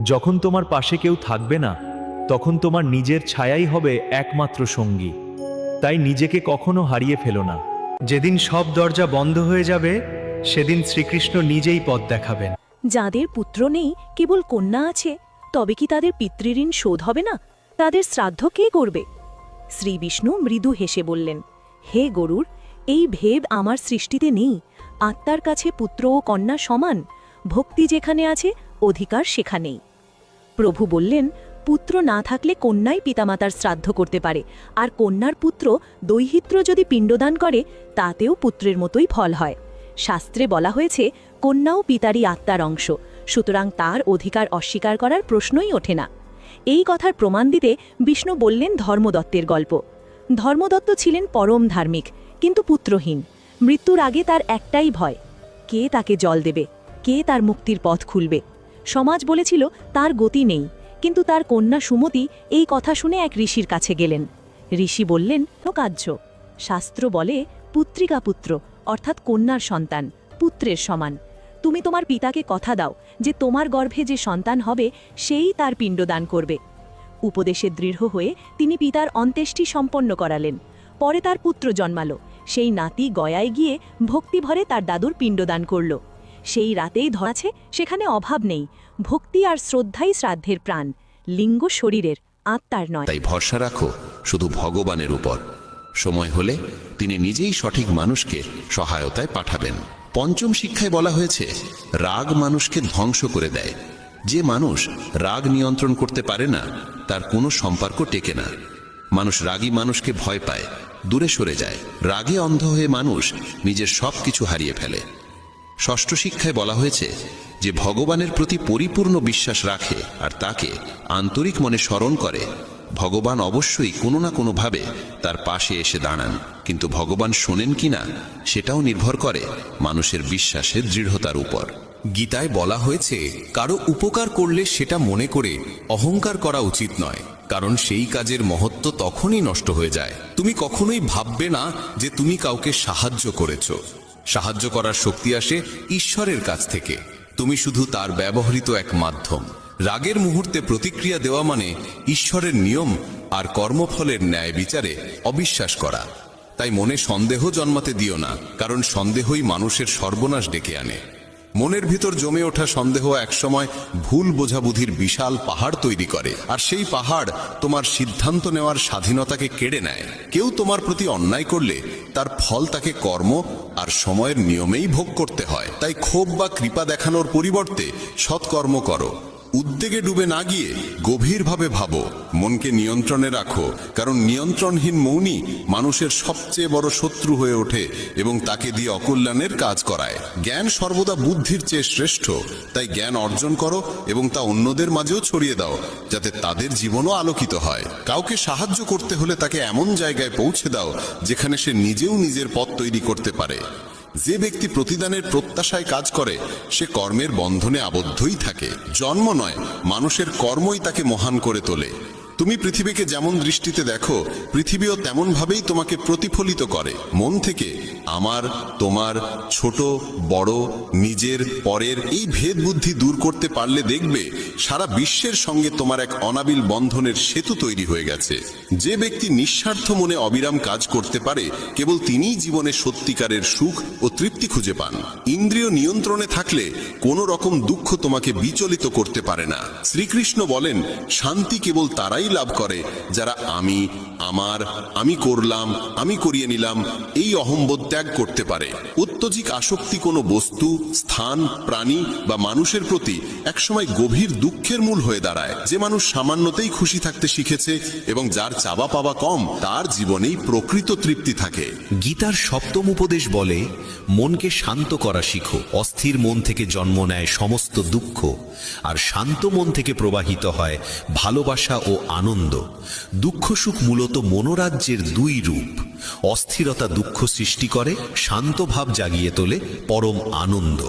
যখন তোমার পাশে কেউ থাকবে না, তখন তোমার নিজের ছায়াই হবে একমাত্র সঙ্গী। তাই নিজেকে কখনো হারিয়ে ফেলো না। যেদিন সব দরজা বন্ধ হয়ে যাবে, সেদিন শ্রীকৃষ্ণ নিজেই পথ দেখাবেন। যাদের পুত্র নেই, কেবল কন্যা আছে, তবে কি তাদের পিতৃঋণ শোধ হবে না? তাদের শ্রাদ্ধ কে করবে? শ্রী বিষ্ণু মৃদু হেসে বললেন, হে গরুর, এই ভেদ আমার সৃষ্টিতে নেই। আত্মার কাছে পুত্র ও কন্যা সমান। ভক্তি যেখানে আছে, অধিকার সেখানেই। প্রভু বললেন, পুত্র না থাকলে কন্যাই পিতামাতার শ্রাদ্ধ করতে পারে, আর কন্যার পুত্র দৈহিত্র যদি পিণ্ডদান করে, তাতেও পুত্রের মতোই ফল হয়। শাস্ত্রে বলা হয়েছে, কন্যাও পিতারই আত্মার অংশ, সুতরাং তার অধিকার অস্বীকার করার প্রশ্নই ওঠে না। এই কথার প্রমাণ দিতে বিষ্ণু বললেন ধর্মদত্তের গল্প। ধর্মদত্ত ছিলেন পরম ধার্মিক, কিন্তু পুত্রহীন। মৃত্যুর আগে তার একটাই ভয়, কে তাকে জল দেবে, কে তার মুক্তির পথ খুলবে। সমাজ বলেছিল তার গতি নেই, কিন্তু তার কন্যা সুমতি এই কথা শুনে এক ঋষির কাছে গেলেন। ঋষি বললেন, কার্য শাস্ত্র বলে, পুত্রিকা পুত্র অর্থাৎ কন্যার সন্তান পুত্রের সমান। তুমি তোমার পিতাকে কথা দাও যে তোমার গর্ভে যে সন্তান হবে, সেই তার পিণ্ডদান করবে। উপদেশে দৃঢ় হয়ে তিনি পিতার অন্ত্যেষ্টি সম্পন্ন করালেন। পরে তার পুত্র জন্মালো। সেই নাতি গয়ায় গিয়ে ভক্তিভরে তার দাদুর পিণ্ডদান করল। সেই রাতেই ধরাছে, সেখানে অভাব নেই। ভক্তি আর শ্রদ্ধাই শ্রাদ্ধের প্রাণ, লিঙ্গ শরীরের, আত্মার নয়। তাই ভরসা রাখো শুধু ভগবানের উপর। সময় হলে তিনি নিজেই সঠিক মানুষকে সহায়তায় পাঠাবেন। পঞ্চম শিক্ষায় বলা হয়েছে, রাগ মানুষকে ধ্বংস করে দেয়। যে মানুষ রাগ নিয়ন্ত্রণ করতে পারে না, তার কোনো সম্পর্ক টেকে না। মানুষ রাগী মানুষকে ভয় পায়, দূরে সরে যায়। রাগে অন্ধ হয়ে মানুষ নিজের সব কিছু হারিয়ে ফেলে। ষষ্ঠ শিক্ষায় বলা হয়েছে, যে ভগবানের প্রতি পরিপূর্ণ বিশ্বাস রাখে আর তাকে আন্তরিক মনে স্মরণ করে, ভগবান অবশ্যই কোনো না কোনোভাবে তার পাশে এসে দাঁড়ান। কিন্তু ভগবান শোনেন কিনা, সেটাও নির্ভর করে মানুষের বিশ্বাসের দৃঢ়তার উপর। গীতায় বলা হয়েছে, কারো উপকার করলে সেটা মনে করে অহংকার করা উচিত নয়, কারণ সেই কাজের মহত্ব তখনই নষ্ট হয়ে যায়। তুমি কখনোই ভাববে না যে তুমি কাউকে সাহায্য করেছো। সাহায্য করার শক্তি আসে ঈশ্বরের কাছ থেকে। তুমি শুধু তার ব্যবহৃত এক মাধ্যম। রাগের মুহূর্তে প্রতিক্রিয়া দেওয়া মানে ঈশ্বরের নিয়ম আর কর্মফলের ন্যায় বিচারে অবিশ্বাস করা। তাই মনে সন্দেহ জন্মাতে দিও না, কারণ সন্দেহই মানুষের সর্বনাশ ডেকে আনে। মনের ভিতর জমে ওঠা সন্দেহ একসময় ভুল বোঝাবুঝির বিশাল পাহাড় তৈরি করে, আর সেই পাহাড় তোমার সিদ্ধান্ত নেওয়ার স্বাধীনতাকে কেড়ে নেয়। কেউ তোমার প্রতি অন্যায় করলে তার ফল তাকে কর্ম আর সময়ের নিয়মেই ভোগ করতে হয়। তাই ক্ষোভ বা কৃপা দেখানোর পরিবর্তে সৎকর্ম করো। উদ্বেগে ডুবে না গিয়ে গভীরভাবে ভাবো, মনকে নিয়ন্ত্রণে রাখো, কারণ নিয়ন্ত্রণহীন মৌনই মানুষের সবচেয়ে বড় শত্রু হয়ে ওঠে এবং তাকে দিয়ে অকল্যাণের কাজ করায়। জ্ঞান সর্বদা বুদ্ধির চেয়ে শ্রেষ্ঠ, তাই জ্ঞান অর্জন করো এবং তা অন্যদের মাঝেও ছড়িয়ে দাও, যাতে তাদের জীবনও আলোকিত হয়। কাউকে সাহায্য করতে হলে তাকে এমন জায়গায় পৌঁছে দাও যেখানে সে নিজেও নিজের পথ তৈরি করতে পারে। যে ব্যক্তি প্রতিদানের প্রত্যাশায় কাজ করে, সে কর্মের বন্ধনে আবদ্ধই থাকে। জন্ম নয়, মানুষের কর্মই তাকে মহান করে তোলে। তুমি পৃথিবীকে যেমন দৃষ্টিতে দেখো, পৃথিবীও তেমন ভাবেই তোমাকে প্রতিফলিত করে। মন থেকে আমার, তোমার, ছোট বড়, নিজের পরের এই ভেদ বুদ্ধি দূর করতে পারলে দেখবে সারা বিশ্বের সঙ্গে তোমার এক অনাবিল বন্ধনের সেতু তৈরি হয়ে গেছে। যে ব্যক্তি নিঃস্বার্থ মনে অবিরাম কাজ করতে পারে, কেবল তিনিই জীবনে সত্যিকারের সুখ ও তৃপ্তি খুঁজে পান। ইন্দ্রিয় নিয়ন্ত্রণে থাকলে কোনো রকম দুঃখ তোমাকে বিচলিত করতে পারে না। শ্রীকৃষ্ণ বলেন, শান্তি কেবল তারাই লাভ করে যারা আমি, আমার, আমি করলাম, আমি করিয়ে নিলাম এই অহংবোধ ত্যাগ করতে পারে। অত্যধিক আসক্তি কোনো বস্তু, স্থান, প্রাণী বা মানুষের প্রতি একসময় গভীর দুঃখের মূল হয়ে দাঁড়ায়। যে মানুষ সামান্যতেই খুশি থাকতে শিখেছে এবং যার চাওয়া পাওয়া কম, তার জীবনেই প্রকৃত তৃপ্তি থাকে। গীতার সপ্তম উপদেশ বলে, মনকে শান্ত করা শিখো। অস্থির মন থেকে জন্ম নেয় সমস্ত দুঃখ, আর শান্ত মন থেকে প্রবাহিত হয় ভালোবাসা ও আনন্দ। দুঃখ সুখ মূলত মনোরাজ্যের দুই রূপ। অস্থিরতা দুঃখ সৃষ্টি করে, শান্ত ভাব জাগিয়ে তোলে পরম আনন্দ।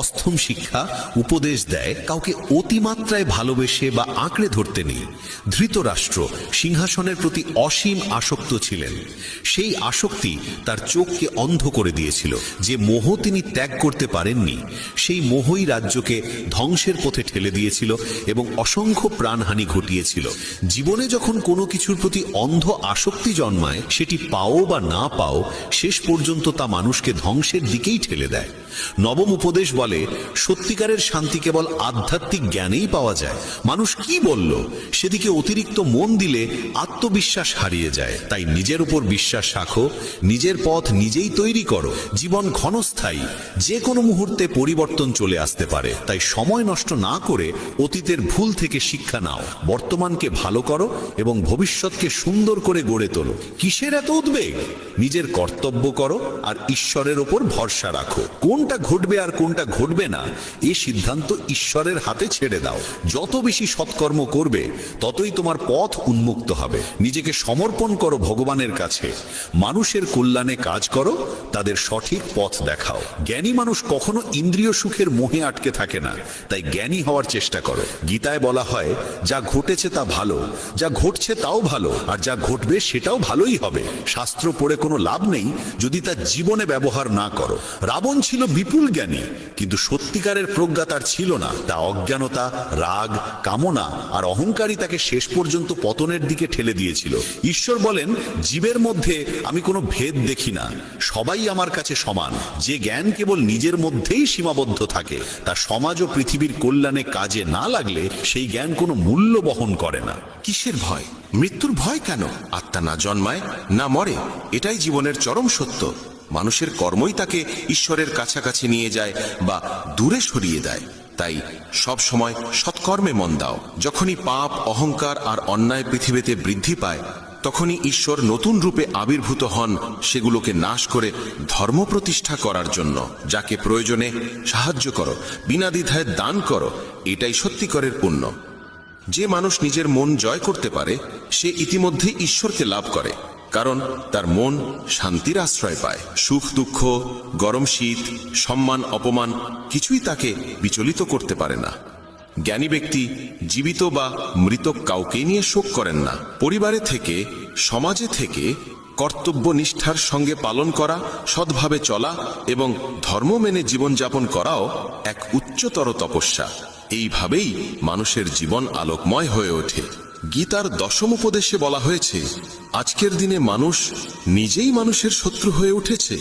অস্থম শিক্ষা উপদেশ দেয় কাউকে অতিমাত্রায় ভালোবেসে বা আঁকড়ে ধরতে নেই। ধৃতরাষ্ট্র সিংহাসনের প্রতি অসীম আসক্ত ছিলেন। সেই আসক্তি তার চোখকে অন্ধ করে দিয়েছিল। যে মোহ তিনি ত্যাগ করতে পারেননি, সেই মোহই রাজ্যকে ধ্বংসের পথে ঠেলে দিয়েছিল এবং অসংখ্য প্রাণহানি ঘটিয়েছিল। জীবনে যখন কোনো কিছুর প্রতি অন্ধ আসক্তি জন্মায়, সেটি পাও বা না পাও, শেষ পর্যন্ত তা মানুষকে ধ্বংসের দিকেই ঠেলে দেয়। নবম উপদেশ বলে, সত্যিকারের শান্তি কেবল আধ্যাত্মিক জ্ঞানেই পাওয়া যায়। মানুষ কি বলল সেদিকে অতিরিক্ত মন দিলে আত্মবিশ্বাস হারিয়ে যায়। তাই নিজের উপর বিশ্বাস রাখো, নিজের পথ নিজেই তৈরি করো। জীবন ক্ষণস্থায়ী, যে কোনো মুহূর্তে পরিবর্তন চলে আসতে পারে। তাই সময় নষ্ট না করে অতীতের ভুল থেকে শিক্ষা নাও, বর্তমানকে ভালো করো এবং ভবিষ্যৎকে সুন্দর করে গড়ে তোলো। কিসের এত উদ্বেগ? নিজের কর্তব্য করো আর ঈশ্বরের ওপর ভরসা রাখো। কোনটা ঘটবে আর কোনটা ঘটবে না, এই সিদ্ধান্ত ঈশ্বরের হাতে ছেড়ে দাও। যত বেশি সৎকর্ম করবে, ততই তোমার পথ উন্মুক্ত হবে। নিজেকে সমর্পণ করো ভগবানের কাছে। মানুষের কল্যাণে কাজ করো, তাদের সঠিক পথ দেখাও। জ্ঞানী মানুষ কখনো ইন্দ্রিয় সুখের মোহে আটকে থাকে না। তাই জ্ঞানী হওয়ার চেষ্টা করো। গীতায় বলা হয়, যা ঘটেছে তা ভালো, যা ঘটছে তাও ভালো, আর যা ঘটবে সেটাও ভালোই হবে। শাস্ত্র পড়ে কোনো লাভ নেই যদি তা জীবনে ব্যবহার না করো। রাবণ ছিল বিপুল জ্ঞানী, কিন্তু সত্যিকারের প্রজ্ঞা তার ছিল না। তা অজ্ঞানতা, রাগ, কামনা আর অহংকারই তাকে শেষ পর্যন্ত পতনের দিকে ঠেলে দিয়েছিল। ঈশ্বর বলেন, জীবের মধ্যে আমি কোনো ভেদ দেখি না, সবাই আমার কাছে সমান। যে জ্ঞান কেবল নিজের মধ্যেই সীমাবদ্ধ থাকে, তা সমাজ ও পৃথিবীর কল্যাণে কাজে না লাগলে সেই জ্ঞান কোনো মূল্য বহন করে না। কিসের ভয়? মৃত্যুর ভয় কেন? আত্মা না জন্মায় না মরে, এটাই জীবনের চরম সত্য। মানুষের কর্মই তাকে ঈশ্বরের কাছাকাছি নিয়ে যায় বা দূরে সরিয়ে দেয়। তাই সব সময় সৎকর্মে মন দাও। যখনই পাপ, অহংকার আর অন্যায় পৃথিবীতে বৃদ্ধি পায়, তখনই ঈশ্বর নতুন রূপে আবির্ভূত হন সেগুলোকে নাশ করে ধর্ম প্রতিষ্ঠা করার জন্য। যাকে প্রয়োজনে সাহায্য করো, বিনা দ্বিধায় দান করো, এটাই সত্যিকারের পুণ্য। যে মানুষ নিজের মন জয় করতে পারে, সে ইতিমধ্যেই ঈশ্বরকে লাভ করে, কারণ তার মন শান্তির আশ্রয় পায়। সুখ দুঃখ, গরম শীত, সম্মান অপমান কিছুই তাকে বিচলিত করতে পারে না। জ্ঞানী ব্যক্তি জীবিত বা মৃত কাউকে নিয়ে শোক করেন না। পরিবারে থেকে, সমাজে থেকে কর্তব্য নিষ্ঠার সঙ্গে পালন করা, সৎভাবে চলা এবং ধর্ম মেনে জীবনযাপন করাও এক উচ্চতর তপস্যা। এইভাবেই মানুষের জীবন আলোকময় হয়ে ওঠে। গীতার দশম উপদেশে বলা হয়েছে, আজকের দিনে মানুষ নিজেই মানুষের শত্রু হয়ে উঠেছে।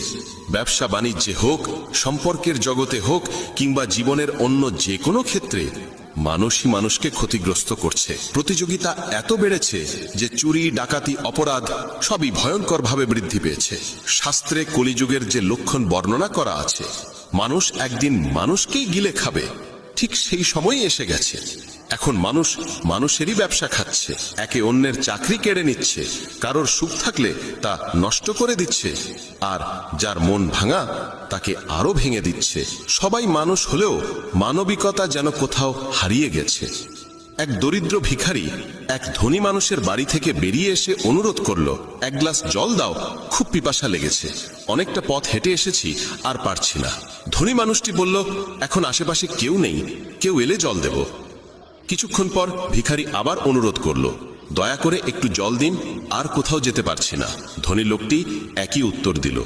ব্যবসা বাণিজ্যে হোক, সম্পর্কের জগতে হোক কিংবা জীবনের অন্য যে কোনো ক্ষেত্রে মানুষই মানুষকে ক্ষতিগ্রস্ত করছে। প্রতিযোগিতা এত বেড়েছে যে চুরি, ডাকাতি, অপরাধ সবই ভয়ঙ্করভাবে বৃদ্ধি পেয়েছে। শাস্ত্রে কলিযুগের যে লক্ষণ বর্ণনা করা আছে, মানুষ একদিন মানুষকেই গিলে খাবে, ঠিক সেই সময়ই এসে গেছে। এখন মানুষ মানুষেরই ব্যবসা খাচ্ছে, একে অন্যের চাকরি কেড়ে নিচ্ছে, কারোর সুখ থাকলে তা নষ্ট করে দিচ্ছে, আর যার মন ভাঙা তাকে আরো ভেঙে দিচ্ছে। সবাই মানুষ হলেও মানবিকতা যেন কোথাও হারিয়ে গেছে। এক দরিদ্র ভিখারি এক ধনী মানুষের বাড়ি থেকে বেরিয়ে এসে অনুরোধ করলো, এক গ্লাস জল দাও, খুব পিপাসা লেগেছে, অনেকটা পথ হেঁটে এসেছি, আর পারছি না। ধনী মানুষটি বলল, এখন আশেপাশে কেউ নেই, কেউ এলে জল দেব। কিছুক্ষণ পর ভিখারি আবার অনুরোধ করলো, দয়া করে একটু জল দিন, আর কোথাও যেতে পারছি না। ধনী লোকটি একই উত্তর দিল,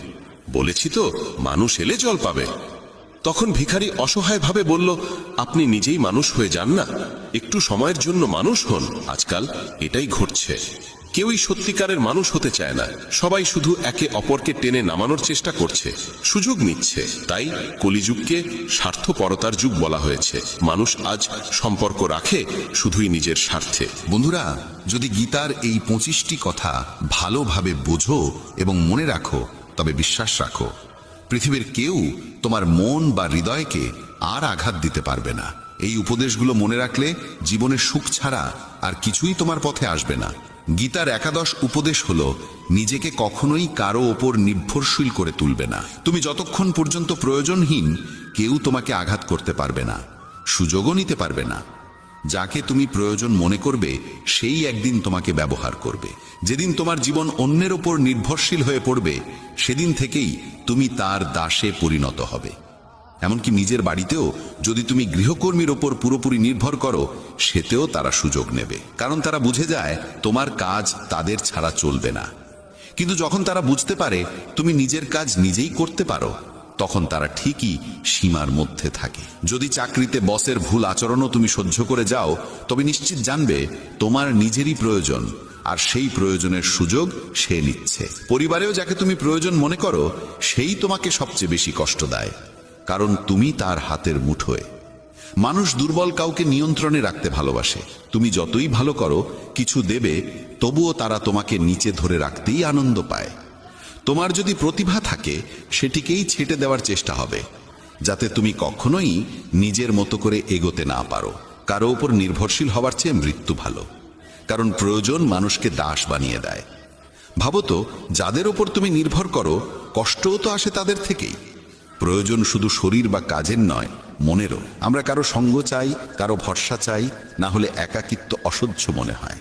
বলেছি তো মানুষ এলে জল পাবে। তখন ভিখারি অসহায়ভাবে বলল, আপনি নিজেই মানুষ হয়ে যান না, একটু সময়ের জন্য মানুষ হন। আজকাল এটাই ঘটছে, কেউই সত্যিকারের মানুষ হতে চায় না। সবাই শুধু একে অপরকে টেনে নামানোর চেষ্টা করছে, সুযোগ নিচ্ছে। তাই কলিযুগকে স্বার্থপরতার যুগ বলা হয়েছে। মানুষ আজ সম্পর্ক রাখে শুধুই নিজের স্বার্থে। বন্ধুরা, যদি গীতার এই 25টি কথা ভালোভাবে বোঝো এবং মনে রাখো, তবে বিশ্বাস রাখো, পৃথিবীর কেউ তোমার মন বা হৃদয়কে আর আঘাত দিতে পারবে না। এই উপদেশগুলো মনে রাখলে জীবনের সুখ ছাড়া আর কিছুই তোমার পথে আসবে না। গীতার 11 উপদেশ হলো, নিজেকে কখনোই কারো ওপর নির্ভরশীল করে তুলবে না। তুমি যতক্ষণ পর্যন্ত প্রয়োজনহীন, কেউ তোমাকে আঘাত করতে পারবে না, সুযোগও নিতে পারবে না। যাকে তুমি প্রয়োজন মনে করবে সেই একদিন তোমাকে ব্যবহার করবে। যেদিন তোমার জীবন অন্যের ওপর নির্ভরশীল হয়ে পড়বে, সেদিন থেকেই তুমি তার দাসে পরিণত হবে। এমনকি নিজের বাড়িতেও যদি তুমি গৃহকর্মীর ওপর পুরোপুরি নির্ভর করো, সেতেও তারা সুযোগ নেবে, কারণ তারা বুঝে যায় তোমার কাজ তাদের ছাড়া চলবে না। কিন্তু যখন তারা বুঝতে পারে তুমি নিজের কাজ নিজেই করতে পারো, তখন তারা ঠিকই সীমার মধ্যে থাকে। যদি চাকরিতে বসের ভুল আচরণও তুমি সহ্য করে যাও, তবে নিশ্চিত জানবে তোমার নিজেরই প্রয়োজন, আর সেই প্রয়োজনের সুযোগ সে নিচ্ছে। পরিবারেও যাকে তুমি প্রয়োজন মনে করো, সেই তোমাকে সবচেয়ে বেশি কষ্ট দেয়, কারণ তুমি তার হাতের মুঠোয়। মানুষ দুর্বল কাউকে নিয়ন্ত্রণে রাখতে ভালোবাসে। তুমি যতই ভালো করো, কিছু দেবে, তবুও তারা তোমাকে নিচে ধরে রাখতেই আনন্দ পায়। তোমার যদি প্রতিভা থাকে, সেটিকেই ছেটে দেওয়ার চেষ্টা হবে, যাতে তুমি কখনোই নিজের মতো করে এগোতে না পারো। কারো উপর নির্ভরশীল হওয়ার চেয়ে মৃত্যু ভালো, কারণ প্রয়োজন মানুষকে দাস বানিয়ে দেয়। ভাবো তো, যাদের ওপর তুমি নির্ভর করো, কষ্টও তো আসে তাদের থেকেই। প্রয়োজন শুধু শরীর বা কাজের নয়, মনেরও। আমরা কারো সঙ্গ চাই, কারো ভরসা চাই, না হলে একাকিত্ব অসহ্য মনে হয়।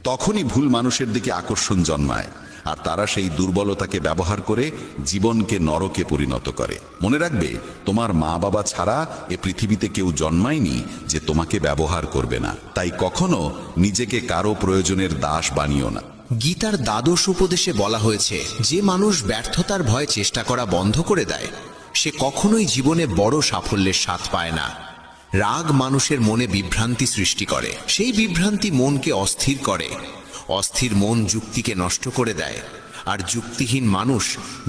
তখনই ভুল মানুষের দিকে আকর্ষণ জন্মায়, আর তারা সেই দুর্বলতাকে ব্যবহার করে জীবনকে নরকে পরিণত করে। মনে রাখবে, তোমার মা বাবা ছাড়া এ পৃথিবীতে কেউ জন্মায়নি যে তোমাকে ব্যবহার করবে না। তাই কখনো নিজেকে কারো প্রয়োজনের দাস বানিও না। গীতার দ্বাদশ উপদেশে বলা হয়েছে, যে মানুষ ব্যর্থতার ভয়ে চেষ্টা করা বন্ধ করে দেয়, সে কখনোই জীবনে বড় সাফল্যের স্বাদ পায় না। রাগ মানুষের মনে বিভ্রান্তি সৃষ্টি করে, সেই বিভ্রান্তি মনকে অস্থির করে। অস্থির মন যুক্তিকে নষ্ট করে দেয়, আর যুক্তিহীন মানুষ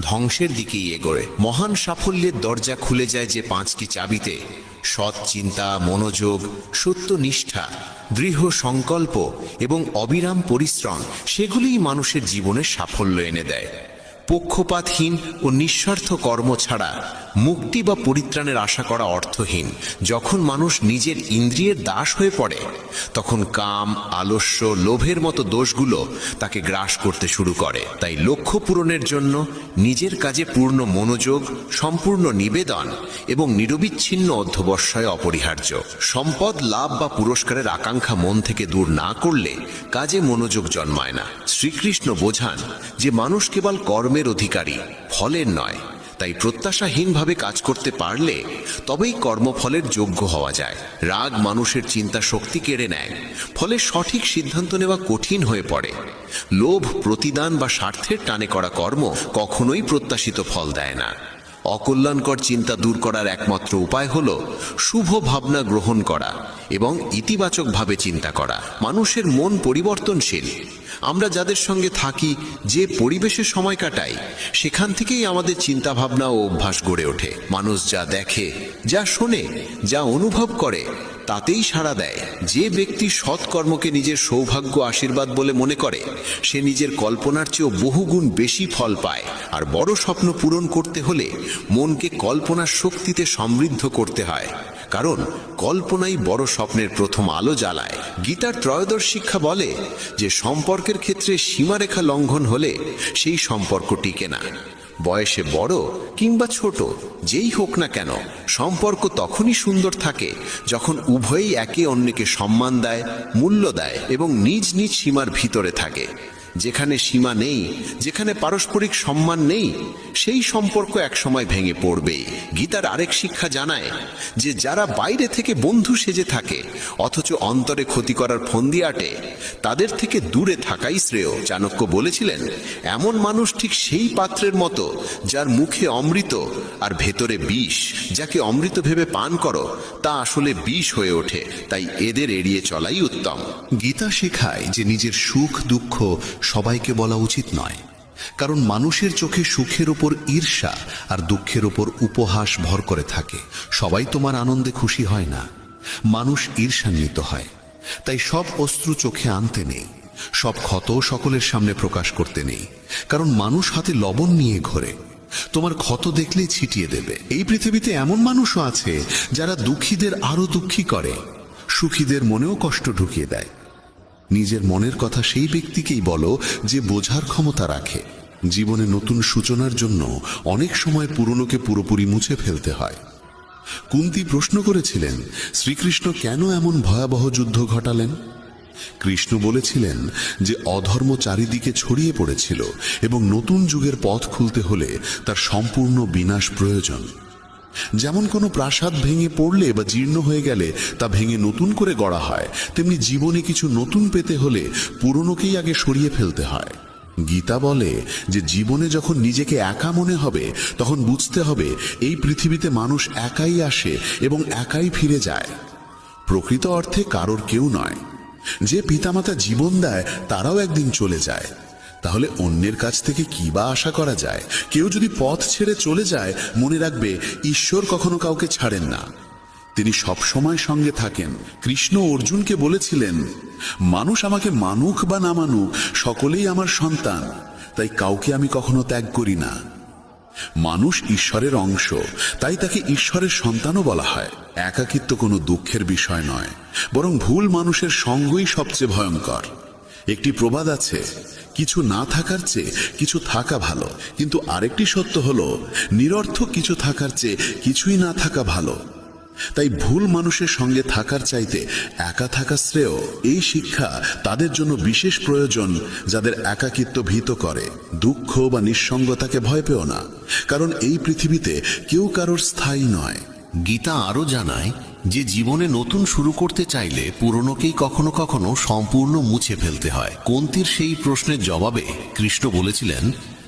ধ্বংসের দিকেই এগোয়। মহান সাফল্যের দরজা খুলে যায় যে 5টি চাবিতে: সৎ চিন্তা, মনোযোগ, সত্যনিষ্ঠা, দৃঢ় সংকল্প এবং অবিরাম পরিশ্রম। সেগুলিই মানুষের জীবনে সাফল্য এনে দেয়। পক্ষপাতহীন ও নিঃস্বার্থ কর্ম ছাড়া মুক্তি বা পরিত্রাণের আশা করা অর্থহীন। যখন মানুষ নিজের ইন্দ্রিয়ের দাস হয়ে পড়ে, তখন কাম, আলস্য, লোভের মতো দোষগুলো তাকে গ্রাস করতে শুরু করে। তাই লক্ষ্য পূরণের জন্য নিজের কাজে পূর্ণ মনোযোগ, সম্পূর্ণ নিবেদন এবং নিরবিচ্ছিন্ন অধ্যবসায় অপরিহার্য। সম্পদ, লাভ বা পুরস্কারের আকাঙ্ক্ষা মন থেকে দূর না করলে কাজে মনোযোগ জন্মায় না। শ্রীকৃষ্ণ বোঝান যে মানুষ কেবল কর্মের অধিকারী, ফলের নয়। তাই প্রত্যাশাহীনভাবে কাজ করতে পারলে তবেই কর্মফলের যোগ্য হওয়া যায়। রাগ মানুষের চিন্তা শক্তি কেড়ে নেয়, ফলে সঠিক সিদ্ধান্ত নেওয়া কঠিন হয়ে পড়ে। লোভ, প্রতিদান বা স্বার্থের টানে করা কর্ম কখনোই প্রত্যাশিত ফল দেয় না। অকল্যাণকর চিন্তা দূর করার একমাত্র উপায় হল শুভ ভাবনা গ্রহণ করা এবং ইতিবাচকভাবে চিন্তা করা। মানুষের মন পরিবর্তনশীল। আমরা যাদের সঙ্গে থাকি, যে পরিবেশে সময় কাটাই, সেখান থেকেই আমাদের চিন্তাভাবনা ও অভ্যাস গড়ে ওঠে। মানুষ যা দেখে, যা শোনে, যা অনুভব করে, তাতেই সাড়া দেয়। যে ব্যক্তি সৎ কর্মকে নিজের সৌভাগ্য, আশীর্বাদ বলে মনে করে, সে নিজের কল্পনার চেয়েও বহুগুণ বেশি ফল পায়। আর বড় স্বপ্ন পূরণ করতে হলে মনকে কল্পনার শক্তিতে সমৃদ্ধ করতে হয়, কারণ কল্পনাই বড় স্বপ্নের প্রথম আলো জ্বালায়। গীতার ত্রয়োদশ শিক্ষা বলে যে সম্পর্কের ক্ষেত্রে সীমারেখা লঙ্ঘন হলে সেই সম্পর্ক টিকে না। বয়সে বড় কিংবা ছোট যেই হোক না কেন, সম্পর্ক তখনই সুন্দর থাকে যখন উভয়ই একে অন্যকে সম্মান দেয়, মূল্য দেয় এবং নিজ নিজ সীমার ভিতরে থাকে। যেখানে সীমা নেই, যেখানে পারস্পরিক সম্মান নেই, সেই সম্পর্ক একসময় ভেঙে পড়বেই। গীতার আরেক শিক্ষা জানায় যে যারা বাইরে থেকে বন্ধু সেজে থাকে অথচ অন্তরে ক্ষতি করার ফন্দি আটে, তাদের থেকে দূরে থাকাই শ্রেয়। চাণক্য বলেছিলেন, এমন মানুষ ঠিক সেই পাত্রের মতো যার মুখে অমৃত আর ভেতরে বিষ। যাকে অমৃত ভেবে পান করো, তা আসলে বিষ হয়ে ওঠে। তাই এদের এড়িয়ে চলাই উত্তম। গীতা শেখায় যে নিজের সুখ দুঃখ সবাইকে বলা উচিত নয়, কারণ মানুষের চোখে সুখের ওপর ঈর্ষা আর দুঃখের ওপর উপহাস ভর করে থাকে। সবাই তোমার আনন্দে খুশি হয় না, মানুষ ঈর্ষান্বিত হয়। তাই সব অশ্রু চোখে আনতে নেই, সব ক্ষত সকলের সামনে প্রকাশ করতে নেই, কারণ মানুষ হাতে লবণ নিয়ে ঘোরে, তোমার ক্ষত দেখলেই ছিটিয়ে দেবে। এই পৃথিবীতে এমন মানুষও আছে যারা দুঃখীদের আরো দুঃখী করে, সুখীদের মনেও কষ্ট ঢুকিয়ে দেয়। নিজের মনের কথা সেই ব্যক্তিকেই বলো যে বোঝার ক্ষমতা রাখে। জীবনে নতুন সূচনার জন্য অনেক সময় পুরনোকে পুরোপুরি মুছে ফেলতে হয়। কুন্তী প্রশ্ন করেছিলেন শ্রীকৃষ্ণ কেন এমন ভয়াবহ যুদ্ধ ঘটালেন। কৃষ্ণ বলেছিলেন যে অধর্ম চারিদিকে ছড়িয়ে পড়েছিল এবং নতুন যুগের পথ খুলতে হলে তার সম্পূর্ণ বিনাশ প্রয়োজন। যেমন কোনো প্রাসাদ ভেঙে পড়লে বা জীর্ণ হয়ে গেলে তা ভেঙে নতুন করে গড়া হয়, তেমনি জীবনে কিছু নতুন পেতে হলে পুরনোকেই আগে সরিয়ে ফেলতে হয়। গীতা বলে যে জীবনে যখন নিজেকে একা মনে হবে তখন বুঝতে হবে এই পৃথিবীতে মানুষ একাই আসে এবং একাই ফিরে যায়। প্রকৃত অর্থে কারোর কেউ নয়। যে পিতামাতা জীবন দেয় তারাও একদিন চলে যায়। তাহলে অন্যের কাছ থেকে কি বা আশা করা যায়? কেউ যদি পথ ছেড়ে চলে যায়, মনে রাখবে ঈশ্বর কখনো কাউকে ছাড়েন না, তিনি সব সময় সঙ্গে থাকেন। কৃষ্ণ অর্জুনকে বলেছিলেন, মানুষ আমাকে মানুক বা না মানুক সকলেই আমার সন্তান, তাই কাউকে আমি কখনো ত্যাগ করি না। মানুষ ঈশ্বরের অংশ, তাই তাকে ঈশ্বরের সন্তানও বলা হয়। একাকিত্ব কোনো দুঃখের বিষয় নয়, বরং ভুল মানুষের সঙ্গই সবচেয়ে ভয়ঙ্কর। একটি প্রবাদ আছে, কিছু না থাকার চেয়ে কিছু থাকা ভালো, কিন্তু আরেকটি সত্য হলো নিরর্থক কিছু থাকার চেয়ে কিছুই না থাকা ভালো। তাই ভুল মানুষের সঙ্গে থাকার চাইতে একা থাকা শ্রেয়। এই শিক্ষা তাদের জন্য বিশেষ প্রয়োজন যাদের একাকিত্ব ভীত করে। দুঃখ বা নিঃসঙ্গতাকে ভয় পেও না, কারণ এই পৃথিবীতে কেউ কারোর স্থায়ী নয়। গীতা আরো জানায় যে জীবনে নতুন শুরু করতে চাইলে পুরনোকেই কখনো কখনো সম্পূর্ণ মুছে ফেলতে হয়। কুন্তীর সেই প্রশ্নের জবাবে কৃষ্ণ বলেছিলেন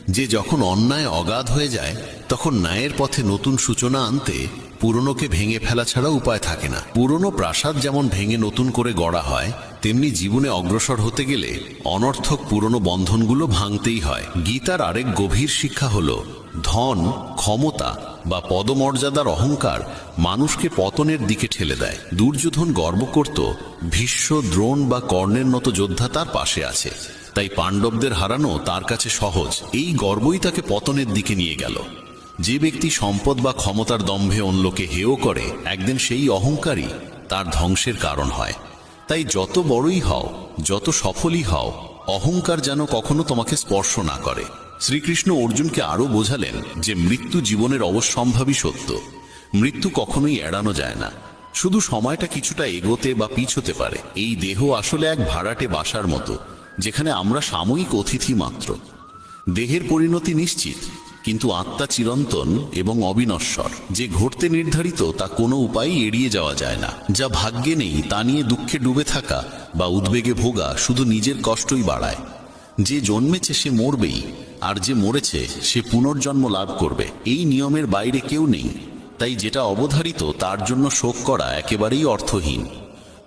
যে যখন অন্যায় অগাধ হয়ে যায় তখন ন্যায়ের পথে নতুন সূচনা আনতে পুরনোকে ভেঙে ফেলা ছাড়া উপায় থাকে না। পুরনো প্রাসাদ যেমন ভেঙে নতুন করে গড়া হয়, তেমনি জীবনে অগ্রসর হতে গেলে অনর্থক পুরনো বন্ধনগুলো ভাঙতেই হয়। গীতার আরেক গভীর শিক্ষা হলো ধন, ক্ষমতা বা পদমর্যাদার অহংকার মানুষকে পতনের দিকে ঠেলে দেয়। দুর্যোধন গর্ব করত ভীষ্ম, দ্রোণ বা কর্ণের মতো যোদ্ধা তার পাশে আছে, তাই পাণ্ডবদের হারানো তার কাছে সহজ। এই গর্বই তাকে পতনের দিকে নিয়ে গেল। যে ব্যক্তি সম্পদ বা ক্ষমতার দম্ভে অন্যকে হেয় করে, একদিন সেই অহংকারই তার ধ্বংসের কারণ হয়। তাই যত বড়ই হও, যত সফলই হও, অহংকার যেন কখনো তোমাকে স্পর্শ না করে। শ্রীকৃষ্ণ অর্জুনকে আরো বোঝালেন যে মৃত্যু জীবনের অবশ্যম্ভাবী সত্য। মৃত্যু কখনোই এড়ানো যায় না, শুধু সময়টা কিছুটা এগোতে বা পিছোতে পারে। এই দেহ আসলে এক ভাড়াটে বাসার মতো, যেখানে আমরা সাময়িক অতিথি মাত্র। দেহের পরিণতি নিশ্চিত, কিন্তু আত্মা চিরন্তন এবং অবিনশ্বর। যে ঘটতে নির্ধারিত তা কোনো উপায় এড়িয়ে যাওয়া যায় না। যা ভাগ্যে নেই তা নিয়ে দুঃখে ডুবে থাকা বা উদ্বেগে ভোগা শুধু নিজের কষ্টই বাড়ায়। যে জন্মেছে সে মরবেই, আর যে মরেছে সে পুনর্জন্ম লাভ করবে। এই নিয়মের বাইরে কেউ নেই, তাই যেটা অবধারিত তার জন্য শোক করা একেবারেই অর্থহীন।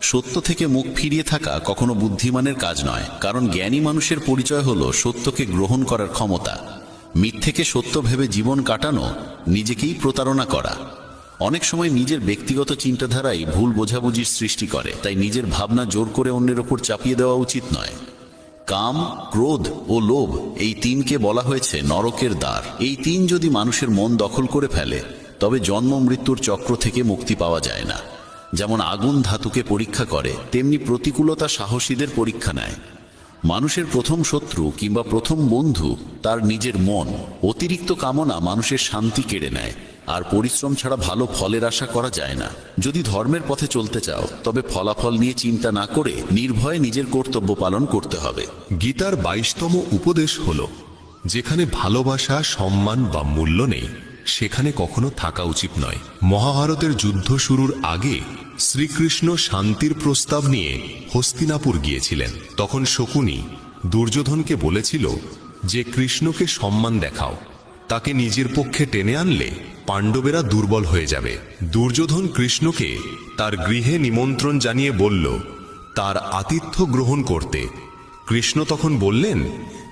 সত্য থেকে মুখ ফিরিয়ে থাকা কখনো বুদ্ধিমানের কাজ নয়, কারণ জ্ঞানী মানুষের পরিচয় হলো সত্যকে গ্রহণ করার ক্ষমতা। মিথ্যেকে সত্য ভেবে জীবন কাটানো নিজেকেই প্রতারণা করা। অনেক সময় নিজের ব্যক্তিগত চিন্তাধারাই ভুল বোঝাবুঝির সৃষ্টি করে, তাই নিজের ভাবনা জোর করে অন্যের ওপর চাপিয়ে দেওয়া উচিত নয়। কাম, ক্রোধ ও লোভ, এই তিনকে বলা হয়েছে নরকের দ্বার। এই তিন যদি মানুষের মন দখল করে ফেলে, তবে জন্ম মৃত্যুর চক্র থেকে মুক্তি পাওয়া যায় না। যেমন আগুন ধাতুকে পরীক্ষা করে, তেমনি প্রতিকূলতা সাহসীদের পরীক্ষা নেয়। মানুষের প্রথম শত্রু কিংবা প্রথম বন্ধু তার নিজের মন। অতিরিক্ত কামনা মানুষের শান্তি কেড়ে নেয়, আর পরিশ্রম ছাড়া ভালো ফলের আশা করা যায় না। যদি ধর্মের পথে চলতে চাও, তবে ফলাফল নিয়ে চিন্তা না করে নির্ভয়ে নিজের কর্তব্য পালন করতে হবে। গীতার 22তম উপদেশ হল, যেখানে ভালোবাসা, সম্মান বা মূল্য নেই সেখানে কখনো থাকা উচিত নয়। মহাভারতের যুদ্ধ শুরুর আগে শ্রীকৃষ্ণ শান্তির প্রস্তাব নিয়ে হস্তিনাপুর গিয়েছিলেন। তখন শকুনি দুর্যোধনকে বলেছিল যে কৃষ্ণকে সম্মান দেখাও, তাকে নিজের পক্ষে টেনে আনলে পাণ্ডবেরা দুর্বল হয়ে যাবে। দুর্যোধন কৃষ্ণকে তার গৃহে নিমন্ত্রণ জানিয়ে বলল তার আতিথ্য গ্রহণ করতে। কৃষ্ণ তখন বললেন,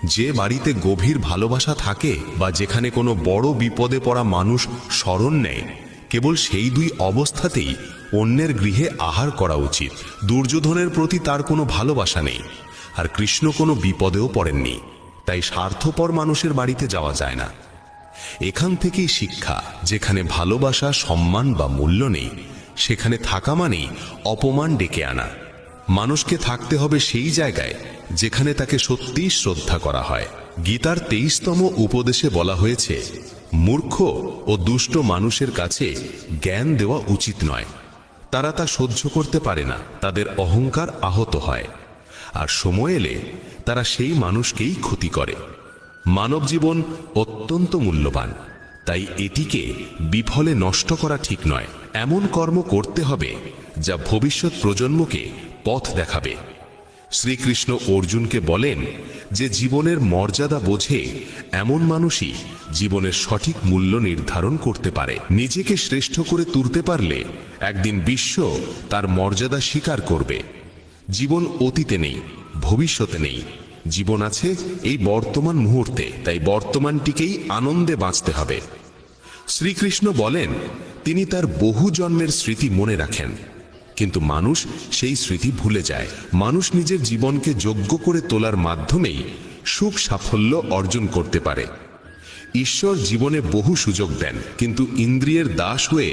যে বাড়িতে গভীর ভালোবাসা থাকে বা যেখানে কোনো বড় বিপদে পড়া মানুষ শরণ নেয়, কেবল সেই দুই অবস্থাতেই অন্যের গৃহে আহার করা উচিত। দুর্যোধনের প্রতি তার কোনো ভালোবাসা নেই, আর কৃষ্ণ কোনো বিপদেও পড়েননি, তাই স্বার্থপর মানুষের বাড়িতে যাওয়া যায় না। এখান থেকেই শিক্ষা, যেখানে ভালোবাসা, সম্মান বা মূল্য নেই সেখানে থাকা মানেই অপমান ডেকে আনা। মানুষকে থাকতে হবে সেই জায়গায় যেখানে তাকে সত্যিই শ্রদ্ধা করা হয়। গীতার 23তম উপদেশে বলা হয়েছে, মূর্খ ও দুষ্ট মানুষের কাছে জ্ঞান দেওয়া উচিত নয়। তারা তা সহ্য করতে পারে না, তাদের অহংকার আহত হয়, আর সময় এলে তারা সেই মানুষকেই ক্ষতি করে। মানব জীবন অত্যন্ত মূল্যবান, তাই এটিকে বিফলে নষ্ট করা ঠিক নয়। এমন কর্ম করতে হবে যা ভবিষ্যৎ প্রজন্মকে পথ দেখাবে। শ্রীকৃষ্ণ অর্জুনকে বলেন যে জীবনের মর্যাদা বোঝে এমন মানুষই জীবনের সঠিক মূল্য নির্ধারণ করতে পারে। নিজেকে শ্রেষ্ঠ করে তুলতে পারলে একদিন বিশ্ব তার মর্যাদা স্বীকার করবে। জীবন অতীতে নেই, ভবিষ্যতে নেই, জীবন আছে এই বর্তমান মুহূর্তে, তাই বর্তমানটিকেই আনন্দে বাঁচতে হবে। শ্রীকৃষ্ণ বলেন তিনি তার বহু জন্মের স্মৃতি মনে রাখেন, কিন্তু মানুষ সেই স্মৃতি ভুলে যায়। মানুষ নিজের জীবনকে যোগ্য করে তোলার মাধ্যমেই সুখ সাফল্য অর্জন করতে পারে। ঈশ্বর জীবনে বহু সুযোগ দেন, কিন্তু ইন্দ্রিয়ের দাস হয়ে